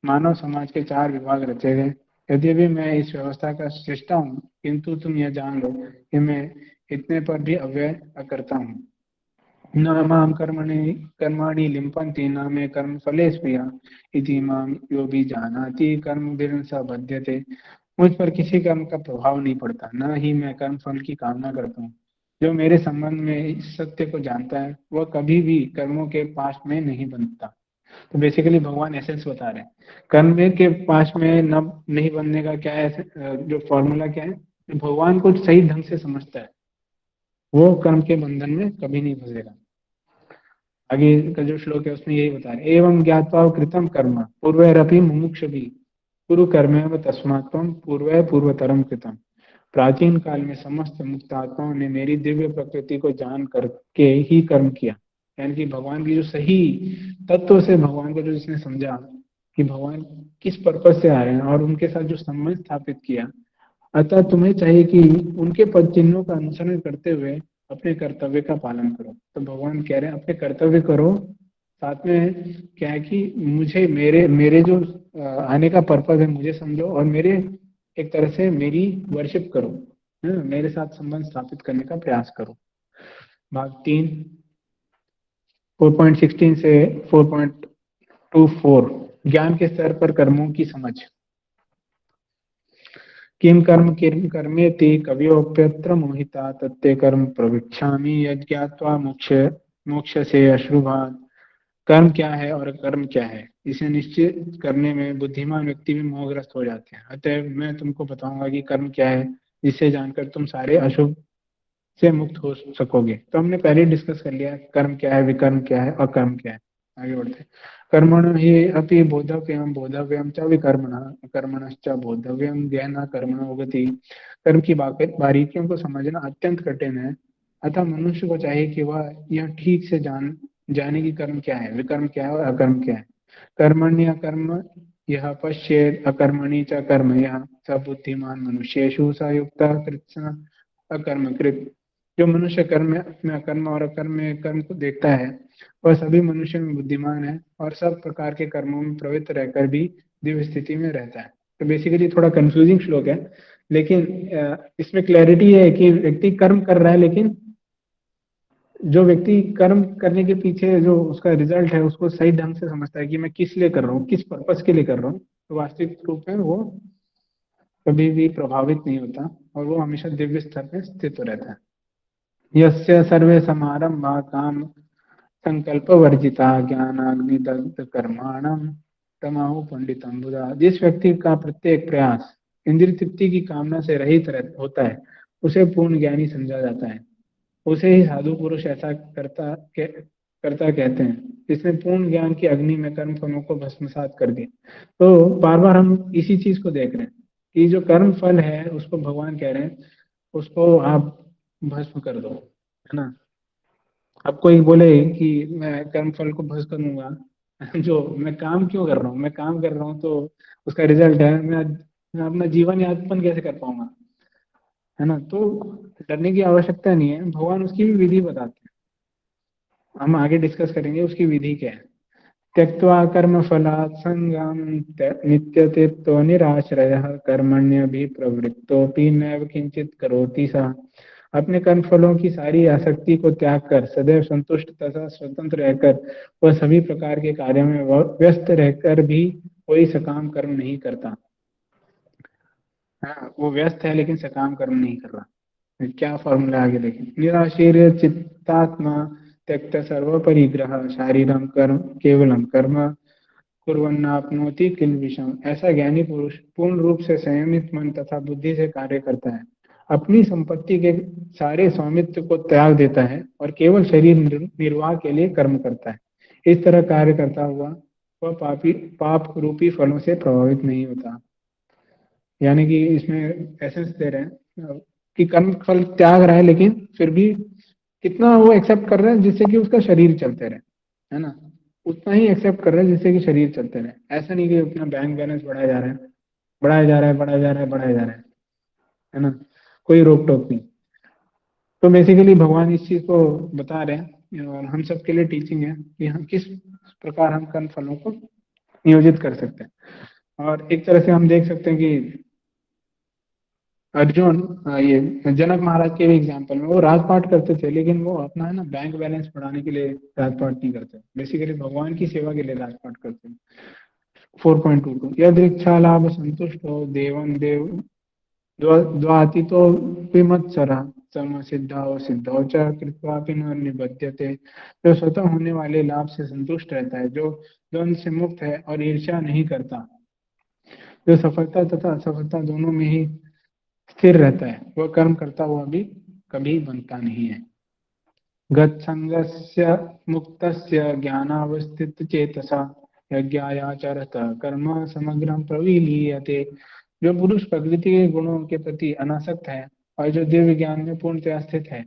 मानव समाज के 4 विभाग रचे गए। यद्यपि मैं इस व्यवस्था का सृष्टा हूँ, किंतु तुम यह जान लो कि मैं इतने पर भी अव्यय अकर्ता हूँ। न मां कर्माणि लिम्पन्ति न मे कर्मफले स्पृहा इति मां यो भी जानाति कर्मभिर्न स बध्यते। मुझ पर किसी कर्म का प्रभाव नहीं पड़ता, न ही मैं कर्म फल की कामना करता हूँ। जो मेरे संबंध में इस सत्य को जानता है वह कभी भी कर्मों के पास में नहीं बनता। तो बेसिकली भगवान एसेंस बता रहे हैं, कर्म के पास में न नहीं बनने का क्या है, जो फॉर्मूला क्या है, जो भगवान को सही ढंग से समझता है वो कर्म के बंधन में कभी नहीं फंसेगा। आगे का जो श्लोक है उसमें यही बता रहे, एवं ज्ञात्वा कृतम कर्म पूर्वैरपि मुमुक्षुभिः कुरु कर्मैव तस्मात् त्वं पूर्वै पूर्वतरम कृतम। प्राचीन काल में समस्त मुक्त आत्माओं ने मेरी दिव्य प्रकृति को जान करके ही कर्म किया। यानी कि भगवान की जो सही तत्व से भगवान को जो जिसने समझा कि भगवान किस पर्पज से आ रहे हैं और उनके साथ जो संबंध स्थापित किया, अतः तुम्हें चाहिए कि उनके पद चिन्हों का अनुसरण करते हुए अपने कर्तव्य का पालन करो। तो भगवान कह रहे हैं अपने कर्तव्य करो, साथ में क्या है कि मुझे मेरे मेरे जो आने का पर्पज है मुझे समझो और मेरे एक तरह से मेरी वर्शिप करो, मेरे साथ संबंध स्थापित करने का प्रयास करो। भाग 3 4.16 से 4.24 ज्ञान के स्तर पर कर्मों की समझ। किम कर्म कर्मेति कवियोप्यत्र मोहिता तत्ते कर्म प्रविच्छामि यज्ञात्वा मोक्ष मोक्ष से अश्रुभात्। कर्म क्या है और कर्म क्या है इसे निश्चित करने में बुद्धिमान व्यक्ति भी मोहग्रस्त हो जाते हैं। अतः मैं तुमको बताऊंगा कि कर्म क्या है, जिससे जानकर तुम सारे अशुभ से मुक्त हो सकोगे। तो हमने पहले ही डिस्कस कर लिया कर्म क्या है, विकर्म क्या है और कर्म क्या है। आगे बढ़ते हैं। कर्मण ही अपि बोधव्यम बोधव्यम च विकर्मणः कर्मणश्च बोधव्यम ज्ञान कर्मणो गति। कर्म की बारीकियों को समझना अत्यंत कठिन है, अतः मनुष्य को चाहिए कि वह यह ठीक से जाने की कर्म क्या है, विकर्म क्या है और अकर्म क्या है। कर्मण्य कर्म यह पश्येत अकर्मणि च कर्म यह स बुद्धिमान मनुष्येषु स युक्तः कृत्स्न अकर्म कृत। जो मनुष्य कर्म में अकर्म और अकर्म में कर्म को देखता है वह सभी मनुष्य में बुद्धिमान है और सब प्रकार के कर्मों में प्रवृत्त रहकर भी दिव्य स्थिति में रहता है। तो बेसिकली थोड़ा कंफ्यूजिंग श्लोक है, लेकिन इसमें क्लैरिटी है कि व्यक्ति कर्म कर रहा है, लेकिन जो व्यक्ति कर्म करने के पीछे जो उसका रिजल्ट है उसको सही ढंग से समझता है कि मैं किस लिए कर रहा हूँ, किस पर्पस के लिए कर रहा हूँ, तो वास्तविक रूप में वो कभी भी प्रभावित नहीं होता और वो हमेशा दिव्य स्तर पे स्थित रहता है। यस्य सर्वे समारंभा काम संकल्प वर्जिता ज्ञानाग्निदग्ध कर्माणम तमाहु पंडितम बुधा। जिस व्यक्ति का प्रत्येक प्रयास इंद्रिय तृप्ति की कामना से रहित होता है उसे पूर्ण ज्ञानी समझा जाता है। उसे ही साधु पुरुष ऐसा करता कहते हैं जिसने पूर्ण ज्ञान की अग्नि में कर्म फलों को भस्मसात कर दिया। तो बार बार हम इसी चीज को देख रहे हैं कि जो कर्म फल है उसको भगवान कह रहे हैं उसको आप भस्म कर दो, है ना। अब कोई बोले कि मैं कर्म फल को भस्म करूंगा, जो मैं काम क्यों कर रहा हूँ, मैं काम कर रहा हूँ तो उसका रिजल्ट है मैं अपना जीवन यापन कैसे कर पाऊंगा, है ना। तो डरने की आवश्यकता नहीं है, भगवान उसकी भी विधि बताते हैं, हम आगे डिस्कस करेंगे उसकी विधि क्या है। त्यक्त्वा कर्म फलात् संगम नित्यतेत्तो निराश्रयः कर्मण्यभि प्रवृत्तोपि नैव किंचित करोति सः। अपने कर्म फलों की सारी आसक्ति को त्याग कर सदैव संतुष्ट तथा स्वतंत्र रहकर वह सभी प्रकार के कार्यों में व्यस्त रहकर भी कोई सकाम कर्म नहीं करता। हाँ, वो व्यस्त है लेकिन सकाम कर्म नहीं कर रहा। क्या फॉर्मूला आगे देखें। निराशीर्य चित्तात्मा त्यक्त सर्व परिग्रह शारीरम कर्म केवलम कर्म कुर्वन्नाप्नोति किल विषम। ऐसा ज्ञानी पुरुष पूर्ण रूप से संयमित मन तथा बुद्धि से कार्य करता है, अपनी संपत्ति के सारे स्वामित्व को त्याग देता है और केवल शरीर निर्वाह के लिए कर्म करता है। इस तरह कार्य करता हुआ वह पाप रूपी फलों से प्रभावित नहीं होता। यानी कि इसमें एसेंस दे रहे हैं कि कर्म फल त्याग रहा है, लेकिन फिर भी कितना वो एक्सेप्ट कर रहा है जिससे कि उसका शरीर चलते रहे, है ना। उतना ही एक्सेप्ट कर रहा है जिससे कि शरीर चलते रहे। ऐसा नहीं कि अपना बैंक बैलेंस बढ़ाया जा रहा है, बढ़ाया जा रहा है, बढ़ाया जा रहा है, बढ़ाया जा रहा है ना। कोई रोक टोक नहीं। तो बेसिकली भगवान इस चीज को बता रहे हैं और हम सबके लिए टीचिंग है कि हम किस प्रकार हम कर्म फलों को नियोजित कर सकते हैं। और एक तरह से हम देख सकते हैं कि अर्जुन, ये जनक महाराज के भी एग्जाम्पल में वो राजपाट करते थे, लेकिन वो अपना है ना बैंक बैलेंस बढ़ाने के लिए राजपाट नहीं करते, बेसिकली भगवान की सेवा के लिए राजपाट करते हैं। 4.22 यद इच्छा लाभ संतुष्ट हो देवं देव द्वातीतो विमत्सरा सम सिद्धाओ सिद्धौ च कृत्वापि न निबध्यते। जो स्वतः होने वाले लाभ से संतुष्ट रहता है, जो द्वंद से मुक्त है और ईर्ष्या नहीं करता, जो सफलता तथा असफलता दोनों में ही स्थिर रहता है, वह कर्म करता हुआ भी कभी बनता नहीं है। गत्संगस्य मुक्तस्य ज्ञानावस्थित चेतसा यज्ञायाचरत कर्म समग्रम प्रविलीयते। जो पुरुष प्रकृति के गुणों के प्रति अनासक्त है और जो दिव्य ज्ञान में पूर्णतया स्थित है,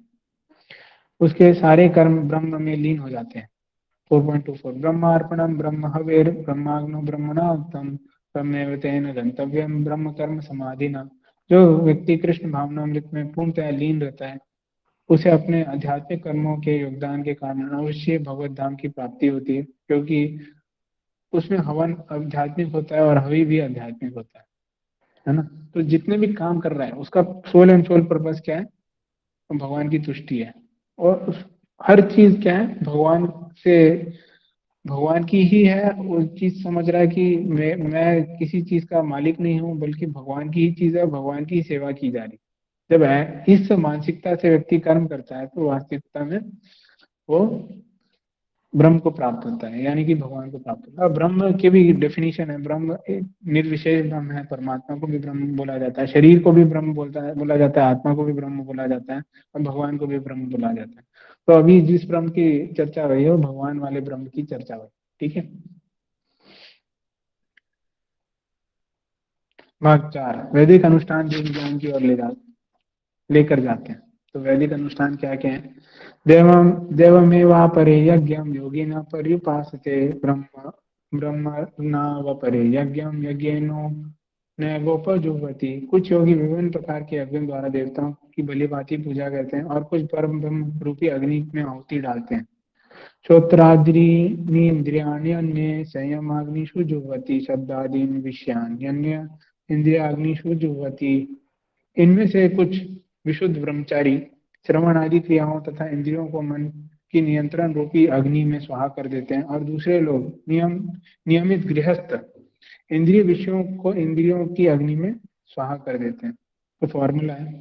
उसके सारे कर्म ब्रह्म में लीन हो जाते हैं। 4.24 ब्रह्मार्पणम ब्रह्म हवेर ब्रह्माग्नो ब्रह्मणाहुतम ब्रह्मेव तेन गंतव्यम ब्रह्म कर्म समाधिना। जो व्यक्ति कृष्ण भावनामृत में पूर्णतः लीन रहता है, उसे अपने आध्यात्मिक कर्मों के योगदान के कारण अवश्य भगवत धाम की प्राप्ति होती है, क्योंकि उसमें हवन आध्यात्मिक होता है और हवि भी आध्यात्मिक होता है ना। तो जितने भी काम कर रहा है उसका सोल एंड सोल पर्पस क्या है? भगवान की तुष्टि है। और हर चीज क्या है? से भगवान की ही है। वो चीज समझ रहा है कि मैं किसी चीज का मालिक नहीं हूँ, बल्कि भगवान की ही चीज है, भगवान की ही सेवा की जा रही है। जब इस मानसिकता से व्यक्ति कर्म करता है तो वास्तविकता में वो ब्रह्म को प्राप्त होता है, यानी कि भगवान को प्राप्त होता है। और ब्रह्म की भी डेफिनेशन है, ब्रह्म एक निर्विशेष ब्रह्म है। परमात्मा को भी ब्रह्म बोला जाता है, शरीर को भी ब्रह्म बोला जाता है, आत्मा को भी ब्रह्म बोला जाता है, और भगवान को भी ब्रह्म बोला जाता है। तो अभी जिस ब्रह्म की चर्चा हुई है वो भगवान वाले ब्रह्म की चर्चा हुई। ठीक है। भाग 4 वैदिक अनुष्ठान जीव ज्ञान की ओर लेकर जाते हैं। तो वैदिक अनुष्ठान क्या क्या है? देवमेवापरे यज्ञम योगी न पर्युपासते ब्रह्म ब्रह्म न वपरे यज्ञम यज्ञेनो नैवोपजुह्वति। कुछ योगी विभिन्न प्रकार के यज्ञों द्वारा देवताओं की भली भांति पूजा करते हैं और कुछ परम ब्रह्म रूपी अग्नि में आहुति डालते हैं। श्रोत्रादीनि इंद्रियाणि अन्ये संयमाग्निषु जुह्वति शब्दादीन विषयान्य इंद्रियाग्निषु जुह्वति। इनमें से कुछ विशुद्ध ब्रह्मचारी श्रवण आदि क्रियाओं तथा इंद्रियों को मन की नियंत्रण रूपी अग्नि में स्वाहा कर देते हैं, और दूसरे लोग नियमित गृहस्थ इंद्रिय विषयों को इंद्रियों की अग्नि में स्वाहा कर देते हैं। तो फॉर्मूला है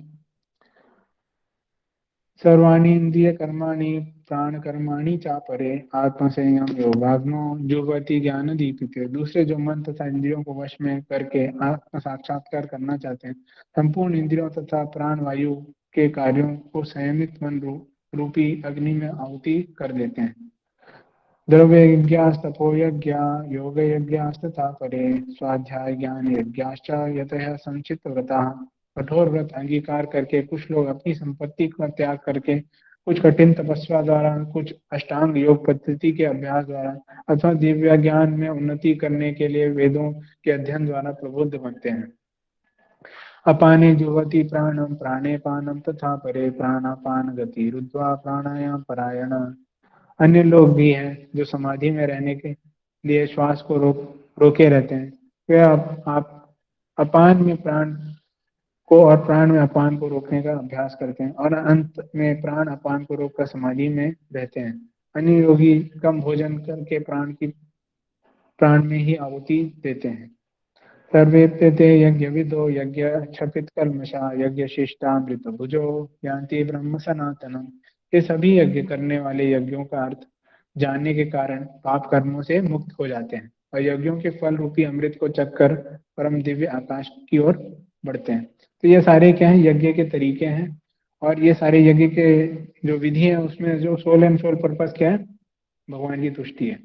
सर्वाणि इंद्रिय कर्माणि प्राण कर्माणि चापरे आत्मसंयम योगाग्नो जुह्वति ज्ञान दीपिते। दूसरे जो मन तथा इंद्रियों को वश में करके आत्म साक्षात्कार करना चाहते हैं, संपूर्ण इंद्रियों तथा प्राण वायु के कार्यों को संयमित मन रूपी अग्नि में आहुति कर देते हैं। द्रव्य यज्ञास्तपो यज्ञ योग यज्ञास्तथा परे स्वाध्याय ज्ञान यज्ञाश्च यतः संचित व्रता। कठोर व्रत अंगीकार करके कुछ लोग अपनी संपत्ति का त्याग करके, कुछ कठिन तपस्या द्वारा, कुछ अष्टांग योग पद्धति के अभ्यास द्वारा, अथवा दिव्य ज्ञान में उन्नति करने के लिए वेदों के अध्ययन द्वारा प्रबुद्ध बनते हैं। अपाने जुह्वति प्राणम प्राणे पानम तथा परे प्राणापान गति रुद्वा प्राणायाम परायण। अन्य लोग भी हैं जो समाधि में रहने के लिए श्वास को रोके रहते हैं। वे आप अपान में प्राण को और प्राण में अपान को रोकने का अभ्यास करते हैं, और अंत में प्राण अपान को रोककर समाधि में रहते हैं। अन्य योगी कम भोजन करके प्राण में ही आहुति देते हैं। सर्वेप्यते यज्ञविदो यज्ञ क्षपित कल्मषा यज्ञ शिष्टामृत भुजो यान्ति ब्रह्म सनातनम। ये सभी यज्ञ करने वाले यज्ञों का अर्थ जानने के कारण पाप कर्मों से मुक्त हो जाते हैं और यज्ञों के फल रूपी अमृत को चखकर परम दिव्य आकाश की ओर बढ़ते हैं। तो ये सारे क्या हैं? यज्ञ के तरीके हैं। और ये सारे यज्ञ के जो विधि है उसमें जो सोल एंड सोल पर्पस क्या है? भगवान की तुष्टि है।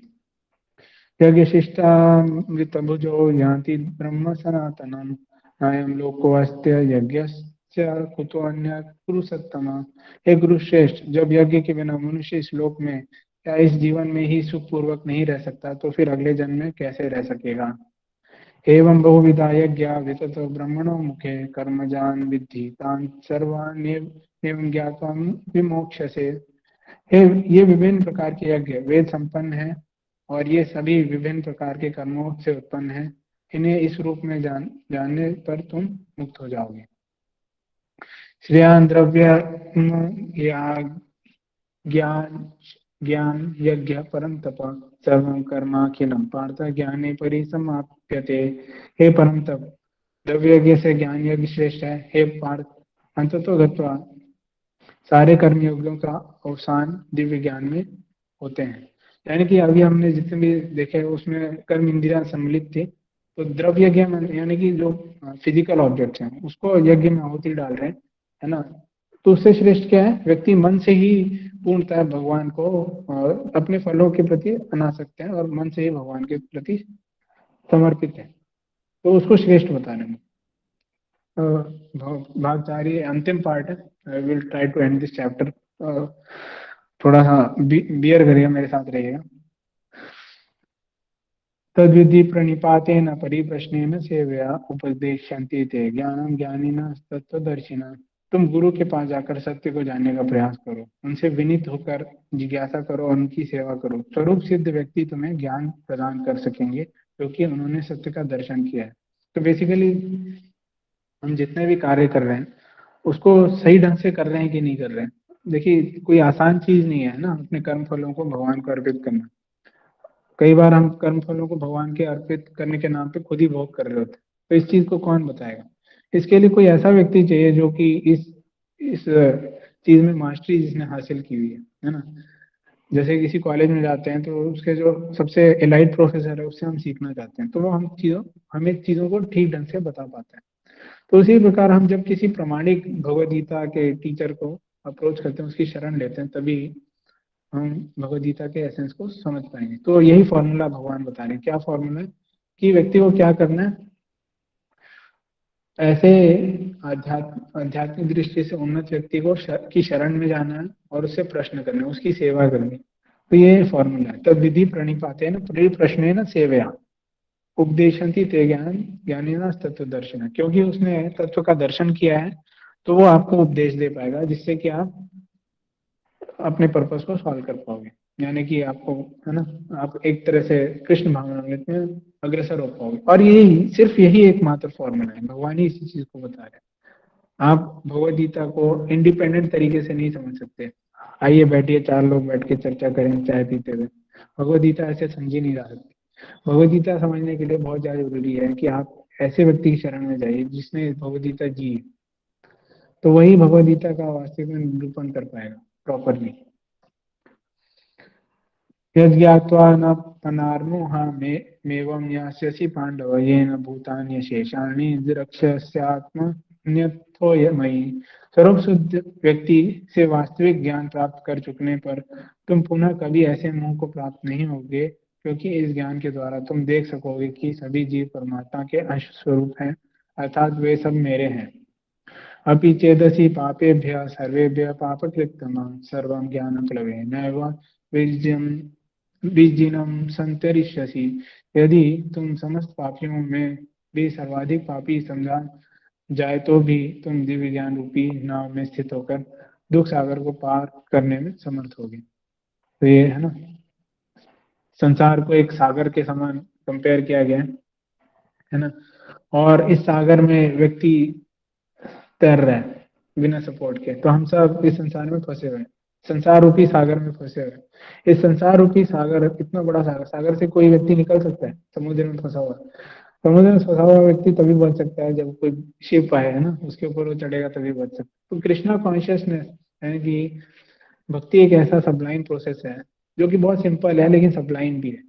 यज्ञशिष्टामृतभुजो यान्ति ब्रह्म सनातनम् अयं लोकोऽस्त्य यज्ञस्य कुतोऽन्यः कुरु सत्तमा। हे गुरु श्रेष्ठ, जब यज्ञ के बिना मनुष्य इस लोक में या इस जीवन में ही सुखपूर्वक नहीं रह सकता तो फिर अगले जन्म में कैसे रह सकेगा। एवं बहुविधा यज्ञा विततो ब्रह्मणो मुखे कर्मजान विद्धि तान् सर्वाण्येव एवं ज्ञात्वा विमोक्ष्यसे। हे, ये विभिन्न प्रकार के यज्ञ वेद संपन्न है और ये सभी विभिन्न प्रकार के कर्मों से उत्पन्न है। इन्हें इस रूप में जानने पर तुम मुक्त हो जाओगे। श्रेयान द्रव्य या ज्ञान ज्ञान यज्ञ परम तप सर्वं कर्माखिलम पार्थ ज्ञाने परिसमाप्यते। हे परम तप, द्रव्य यज्ञ से ज्ञान यज्ञ श्रेष्ठ है। हे पार्थ, अंततो गत्वा सारे कर्म योगियों का अवसान दिव्य ज्ञान में होते हैं। यानी कि अभी हमने जितने भी देखे उसमें कर्म इंद्रियां सम्मिलित थी, तो द्रव्य यज्ञ यानी कि जो फिजिकल ऑब्जेक्ट्स हैं उसको यज्ञ में आहुति डाल रहे हैं, है ना। तो उससे श्रेष्ठ क्या है, व्यक्ति मन से ही पूर्णतः भगवान को अपने फलों के प्रति अना सकते हैं और मन से ही भगवान के प्रति समर्पित है, तो उसको श्रेष्ठ बता रहे हैं। भाग 4 ये अंतिम पार्ट है। I will try to end this chapter. थोड़ा सा बियर करिएगा, मेरे साथ रहिएगा। तद्विधि प्रणिपातेन परिप्रश्नेन सेवया उपदेशन्ति ते ज्ञानम ज्ञानिनः तत्त्वदर्शिनः। तुम गुरु के पास जाकर सत्य को जानने का प्रयास करो, उनसे विनीत होकर जिज्ञासा करो और उनकी सेवा करो। स्वरूप सिद्ध व्यक्ति तुम्हें ज्ञान प्रदान कर सकेंगे क्योंकि उन्होंने सत्य का दर्शन किया है। तो बेसिकली हम जितने भी कार्य कर रहे हैं उसको सही ढंग से कर रहे हैं कि नहीं कर रहे हैं। देखिए, कोई आसान चीज नहीं है ना अपने कर्म फलों को भगवान को अर्पित करना। कई बार हम कर्म फलों को भगवान के अर्पित करने के नाम पे खुद ही भोग कर रहे होते हैं, तो इस चीज को कौन बताएगा। इसके लिए कोई ऐसा व्यक्ति चाहिए जो कि इस चीज में मास्टरी जिसने हासिल की हुई है ना। जैसे किसी कॉलेज में जाते हैं तो उसके जो सबसे एलाइट प्रोफेसर है उससे हम सीखना चाहते हैं, तो वो हमें चीजों को ठीक ढंग से बता पाता है। तो उसी प्रकार हम जब किसी प्रमाणिक भगवद गीता के टीचर को अप्रोच करते हैं, उसकी शरण लेते हैं, तभी हम भगवद गीता के एसेंस को समझ पाएंगे। तो यही फॉर्मूला भगवान बता रहे हैं। क्या फॉर्मूला है कि व्यक्ति को क्या करना है, ऐसे आध्यात्मिक दृष्टि से उन्नत व्यक्ति को की शरण में जाना है और उससे प्रश्न करना है, उसकी सेवा करनी। तो ये फॉर्मूला है। तब विधि प्रणिपाते न परिप्रश्ने न सेवया उपदेशंति ते ज्ञान ज्ञानिना तत्व दर्शन। क्योंकि उसने तत्व का दर्शन किया है तो वो आपको उपदेश दे पाएगा, जिससे कि आप अपने पर्पस को सॉल्व कर पाओगे। यानी कि आपको, है ना, आप एक तरह से कृष्ण भावनामृत में अग्रसर हो पाओगे। और यही सिर्फ यही एकमात्र फॉर्मूला है, भगवान ही इसी चीज को बता रहे हैं। आप भगवद गीता को इंडिपेंडेंट तरीके से नहीं समझ सकते। आइए बैठिए, 4 लोग बैठ के चर्चा करें चाय पीते हुए, भगवद गीता ऐसे समझी नहीं जा सकती। भगवद गीता समझने के लिए बहुत ज्यादा जरूरी है कि आप ऐसे व्यक्ति की शरण में जाइए जिसने भगवद गीता जी, तो वही भगवद गीता का वास्तविक में निरूपण कर पाएगा प्रॉपरली। यज्ञात्वा न पनार्मोहामेवं यास्यसि पांडव येन भूतानि शेषाणि द्रक्ष्यस्यात्मन्यथो मयि। स्वरूप शुद्ध व्यक्ति से वास्तविक ज्ञान प्राप्त कर चुकने पर तुम पुनः कभी ऐसे मोह को प्राप्त नहीं होगे, क्योंकि इस ज्ञान के द्वारा तुम देख सकोगे कि सभी जीव परमात्मा के अंश स्वरूप हैं, अर्थात वे सब मेरे हैं। अपि चेदसि पापेभ्यः सर्वेभ्यः पापकृत्तमः सर्वं ज्ञानप्लवेनैव विज्जिनं संतरिष्यसि। यदि तुम समस्त पापियों में भी सर्वाधिक पापी समझा जाए तो भी तुम दिव्य ज्ञान रूपी नाव में स्थित होकर दुख सागर को पार करने में समर्थ होगे। तो ये है ना, संसार को एक सागर के समान कंपेयर किया गया है ना। और इस सागर में व्यक्ति तैर रहा है बिना सपोर्ट के, तो हम सब इस संसार में फंसे हुए हैं, संसार रूपी सागर में फंसे हुए हैं। इस संसार रूपी सागर, इतना बड़ा सागर, सागर से कोई व्यक्ति निकल सकता है? समुद्र में फंसा हुआ, समुद्र में फंसा हुआ व्यक्ति तभी बच सकता है जब कोई शिप आए, है ना, उसके ऊपर वो चढ़ेगा तभी बच सकता है। तो कृष्णा कॉन्शियसनेस है कि भक्ति एक ऐसा सबलाइन प्रोसेस है जो कि बहुत सिंपल है लेकिन सबलाइन भी है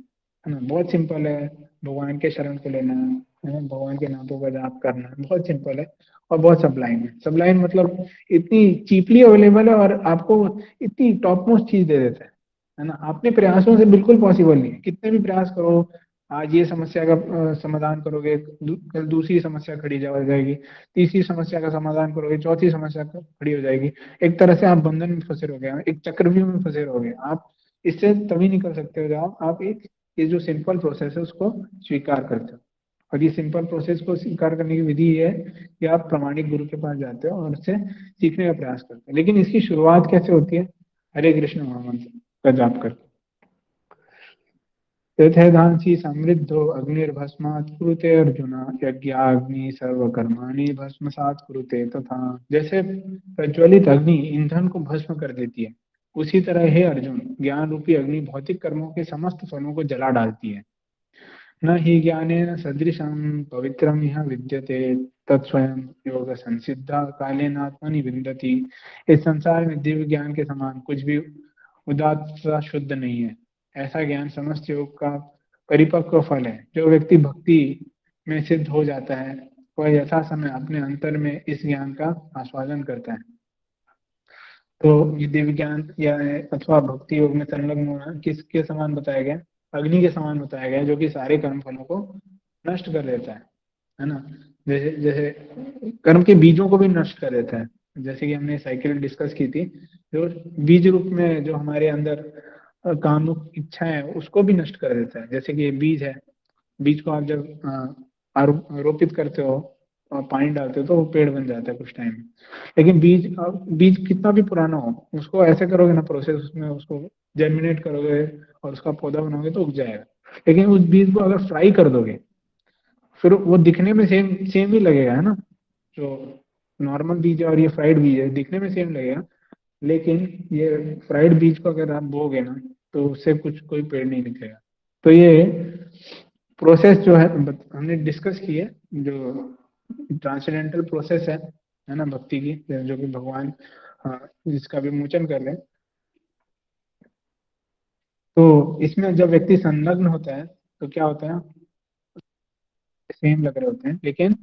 ना। बहुत सिंपल है भगवान के शरण को लेना, है ना, भगवान के नामों का जाप करना, बहुत सिंपल है और बहुत सबलाइन है। सबलाइन मतलब इतनी चीपली अवेलेबल है और आपको इतनी टॉप मोस्ट चीज दे देता है। है ना। अपने प्रयासों से बिल्कुल पॉसिबल नहीं है, कितने भी प्रयास करो, आज ये समस्या का समाधान करोगे, कल दूसरी समस्या खड़ी हो जाएगी, तीसरी समस्या का समाधान करोगे, चौथी समस्या खड़ी हो जाएगी। एक तरह से आप बंधन में फंसे रहोगे, एक चक्रव्यूह में फंसे रहोगे। आप इससे तभी निकल सकते हो जब आप एक ये जो सिंपल प्रोसेस है उसको स्वीकार करते हो। और ये सिंपल प्रोसेस को स्वीकार करने की विधि ये है कि आप प्रामाणिक गुरु के पास जाते हो और उससे सीखने का प्रयास करते हो। लेकिन इसकी शुरुआत कैसे होती है? हरे कृष्ण महामंत्र का जाप करके। यथेधांसि समृद्धो अग्निर्भस्मात् कुरुते अर्जुन, यज्ञाग्नि सर्वकर्माणि भस्मसात् कुरुते तथा। जैसे प्रज्वलित अग्नि ईंधन को भस्म कर देती है, उसी तरह हे अर्जुन ज्ञान रूपी अग्नि भौतिक कर्मों के समस्त फलों को जला डालती है। न हि ज्ञानेन सदृशं पवित्रम यह विद्यते तत्स्वयं योग संसिद्धा कालेन आत्मनि विन्दति। इस संसार में दिव्य ज्ञान के समान कुछ भी उदात्त सा शुद्ध नहीं है। ऐसा ज्ञान समस्त योग का परिपक्व फल है। जो व्यक्ति भक्ति में सिद्ध हो जाता है वह यथा समय अपने अंतर में इस ज्ञान का आस्वादन करता है। तो ये दिव्य ज्ञान या अथवा भक्ति योग में संलग्न होना किसके समान बताया गया? अग्नि के समान बताया गया, जो कि सारे कर्म फलों को नष्ट कर देता है ना। जैसे जैसे कर्म के बीजों को भी नष्ट कर देता है। जैसे कि हमने साइकिल डिस्कस की थी, जो बीज रूप में जो हमारे अंदर कामुक इच्छा है उसको भी नष्ट कर देता है। जैसे कि ये बीज है, बीज को आप जब रोपित करते हो और पानी डालते हो तो वो पेड़ बन जाता है कुछ टाइम में। लेकिन बीज कितना भी पुराना हो, उसको ऐसे करोगे ना प्रोसेस, उसमें उसको जर्मिनेट करोगे और उसका पौधा बनाओगे तो उग जाएगा। लेकिन उस बीज को अगर फ्राई कर दोगे फिर वो दिखने में सेम सेम ही लगेगा, है ना। जो नॉर्मल बीज है और ये फ्राइड बीज है दिखने में सेम लगेगा, लेकिन ये फ्राइड बीज को अगर आप बोगे ना तो उससे कुछ कोई पेड़ नहीं निकलेगा। तो ये प्रोसेस जो है हमने डिस्कस की है, जो ट्रांसेंडेंटल प्रोसेस है ना भक्ति की, जो कि भगवान जिसका विमोचन कर रहे हैं। तो इसमें जब व्यक्ति संलग्न होता है तो क्या होता है, सेम लग रहे होते हैं लेकिन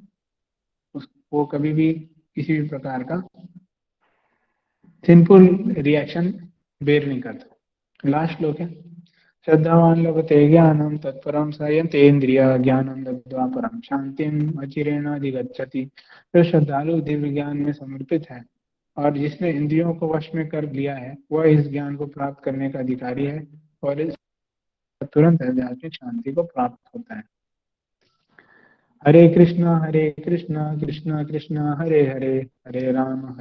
वो कभी भी किसी भी प्रकार का सिंपल रिएक्शन बेर नहीं करता। लास्ट श्लोक है, श्रद्धावान लभते ज्ञानम तत्परम संयतेन्द्रिय ज्ञानम लब्ध्वा परम शांतिम अचिरेणाधिगच्छति। जो श्रद्धालु दिव्य ज्ञान में समर्पित है और जिसने इंद्रियों को वश में कर लिया है वह इस ज्ञान को प्राप्त करने का अधिकारी है और इस तुरंत आध्यात्मिक शांति को प्राप्त होता है। हरे कृष्णा कृष्णा कृष्णा हरे हरे, हरे राम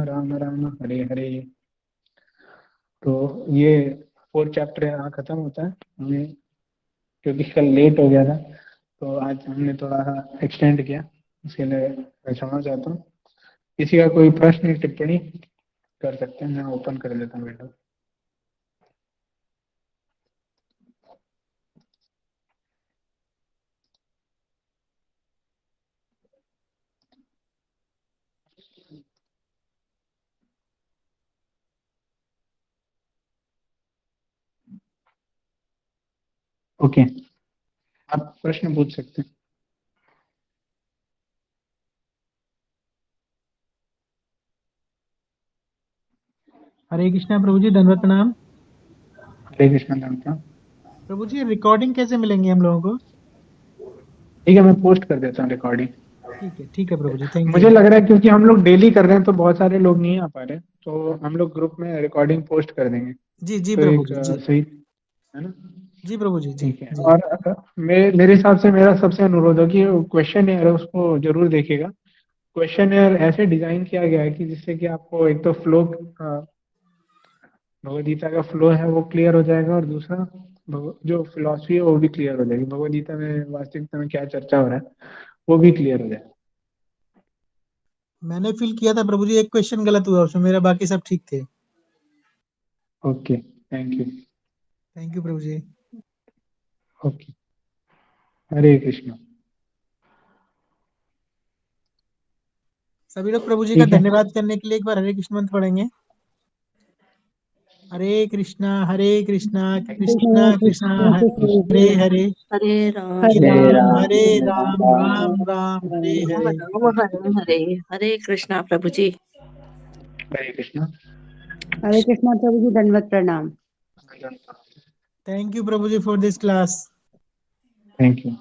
राम राम हरे हरे। तो ये 4 चैप्टर यहाँ खत्म होता है। हमें क्योंकि कल लेट हो गया था तो आज हमने थोड़ा सा एक्सटेंड किया, उसके लिए मैं क्षमा चाहता हूँ। किसी का कोई प्रश्न टिप्पणी कर सकते हैं, मैं ओपन कर लेता हूँ विंडो। ओके, आप प्रश्न पूछ सकते हैं। हरे कृष्णा प्रभु जी, दंडवत प्रणाम। हरे कृष्ण दामता। प्रभु जी रिकॉर्डिंग कैसे मिलेंगे हम लोगों को? ठीक है, मैं पोस्ट कर देता हूँ रिकॉर्डिंग। ठीक है प्रभु जी, थैंक मुझे यू। लग रहा है क्योंकि हम लोग डेली कर रहे हैं तो बहुत सारे लोग नहीं आ पा रहे, तो हम लोग ग्रुप में रिकॉर्डिंग पोस्ट कर देंगे। जी जी तो प्रभु एक जी, जी सही है ना। जी प्रभु जी, जी ठीक है। जी। और मेरे हिसाब से मेरा सबसे अनुरोध है कि क्वेश्चन है उसको जरूर देखिएगा। क्वेश्चन ऐसे डिजाइन किया गया है कि जिससे कि आपको एक तो फ्लो, भगवद गीता का फ्लो है वो क्लियर हो जाएगा, और दूसरा जो फिलॉसफी है वो भी क्लियर हो जाएगी, भगवद गीता में वास्तविकता में क्या चर्चा हो रहा है वो भी क्लियर हो जाएगा। मैंने फिल किया था प्रभु जी, एक क्वेश्चन गलत हुआ उसमें, मेरा बाकी सब ठीक थे। Okay, thank you. Thank you प्रभु जी। ओके, हरे कृष्ण। सभी लोग प्रभु जी का ठीक है। धन्यवाद करने के लिए एक बार हरे कृष्ण मंत्र पढ़ेंगे। हरे कृष्णा कृष्णा कृष्णा हरे हरे, हरे राम हरे राम राम राम हरे हरे। राम हरे हरे। हरे कृष्णा प्रभु जी। हरे कृष्ण। हरे कृष्णा प्रभु जी, दंडवत प्रणाम। थैंक यू प्रभु जी for this class. Thank you.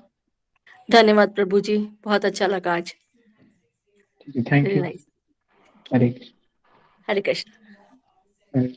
धन्यवाद प्रभु जी, बहुत अच्छा लगा आज। Thank very you. Nice. Hare Krishna. Hare Krishna. Hare